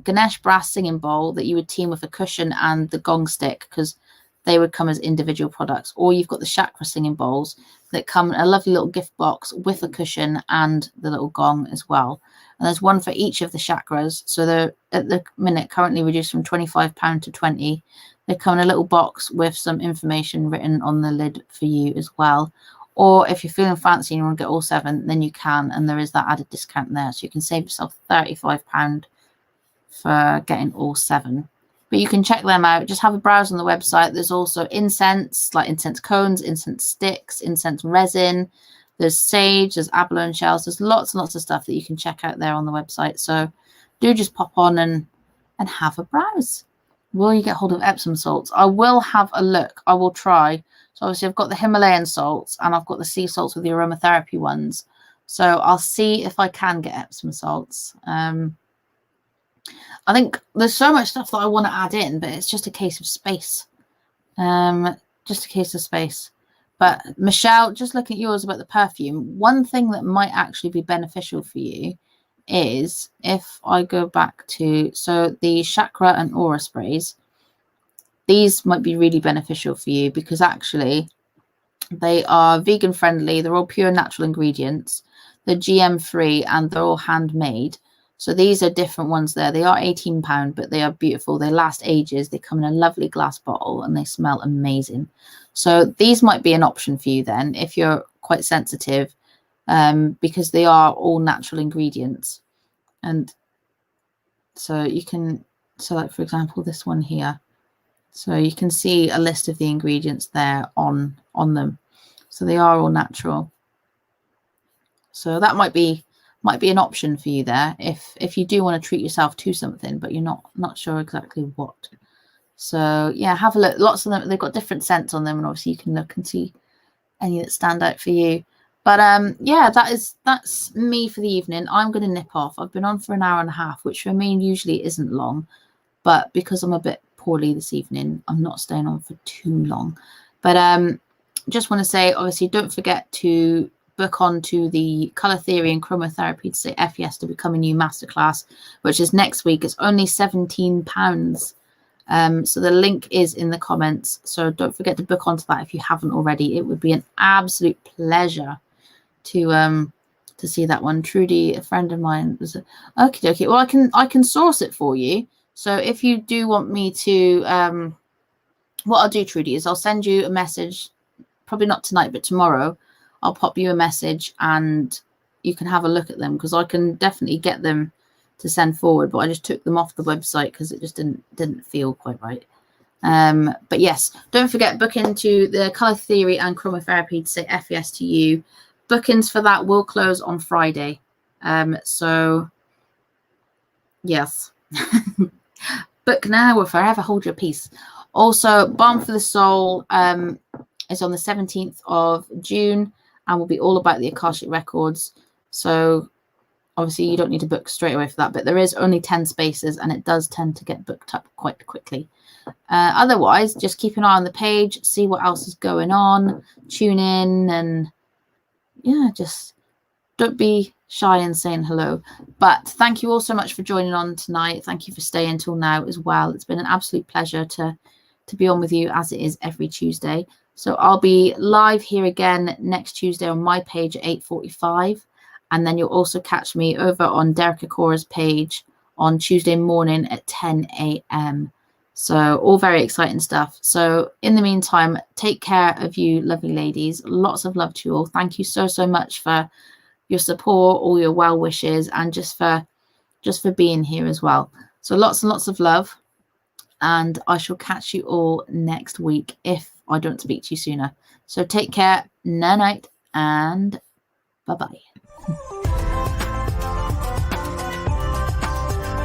Ganesh brass singing bowl that you would team with a cushion and the gong stick, because they would come as individual products. Or you've got the chakra singing bowls that come in a lovely little gift box with a cushion and the little gong as well. And there's one for each of the chakras. So they're at the minute currently reduced from £25 to £20. They come in a little box with some information written on the lid for you as well. Or if you're feeling fancy and you want to get all 7, then you can. And there is that added discount there. So you can save yourself £35 for getting all 7. But you can check them out. Just have a browse on the website. There's also incense, like incense cones, incense sticks, incense resin. There's sage, there's abalone shells. There's lots and lots of stuff that you can check out there on the website. So do just pop on and have a browse. Will you get hold of Epsom salts? I will have a look. I will try. So obviously I've got the Himalayan salts and I've got the sea salts with the aromatherapy ones. So I'll see if I can get Epsom salts. I think there's so much stuff that I want to add in, but it's just a case of space. Just a case of space. But Michelle, just looking at yours about the perfume, one thing that might actually be beneficial for you is if I go back to, so the chakra and aura sprays, these might be really beneficial for you because actually they are vegan friendly. They're all pure natural ingredients. They're GM free and they're all handmade. So these are different ones there. They are £18, but they are beautiful. They last ages. They come in a lovely glass bottle and they smell amazing. So these might be an option for you then if you're quite sensitive, because they are all natural ingredients. And so you can, so like for example, this one here. So you can see a list of the ingredients there on them. So they are all natural. So that might be an option for you there if you do want to treat yourself to something, but you're not sure exactly what. So yeah, have a look. Lots of them, they've got different scents on them, and obviously you can look and see any that stand out for you. But yeah, that's me for the evening. I'm going to nip off. I've been on for an hour and a half, which for me usually isn't long, but because I'm a bit poorly this evening, I'm not staying on for too long. But just want to say, obviously, don't forget to book on to the colour theory and chromotherapy to say FES to become a new masterclass, which is next week. It's only £17. So the link is in the comments. So don't forget to book onto that if you haven't already. It would be an absolute pleasure to see that one. Trudy, a friend of mine, was okay. Well, I can source it for you. So if you do want me to, what I'll do, Trudy, is I'll send you a message. Probably not tonight, but tomorrow. I'll pop you a message and you can have a look at them because I can definitely get them to send forward, but I just took them off the website because it just didn't feel quite right. But yes, don't forget, book into the colour theory and chromotherapy to say FES to you. Bookings for that will close on Friday. So yes, book now or forever hold your peace. Also, Balm for the Soul is on the 17th of June and will be all about the Akashic Records. So obviously you don't need to book straight away for that, but there is only 10 spaces and it does tend to get booked up quite quickly. Otherwise, just keep an eye on the page, see what else is going on, tune in, and yeah, just don't be shy in saying hello. But thank you all so much for joining on tonight. Thank you for staying till now as well. It's been an absolute pleasure to be on with you as it is every Tuesday. So I'll be live here again next Tuesday on my page at 8:45. And then you'll also catch me over on Derek Akora's page on Tuesday morning at 10 a.m. So all very exciting stuff. So in the meantime, take care of you lovely ladies. Lots of love to you all. Thank you so, so much for your support, all your well wishes, and just for being here as well. So lots and lots of love. And I shall catch you all next week if I don't speak to you sooner. So take care, night, and bye-bye.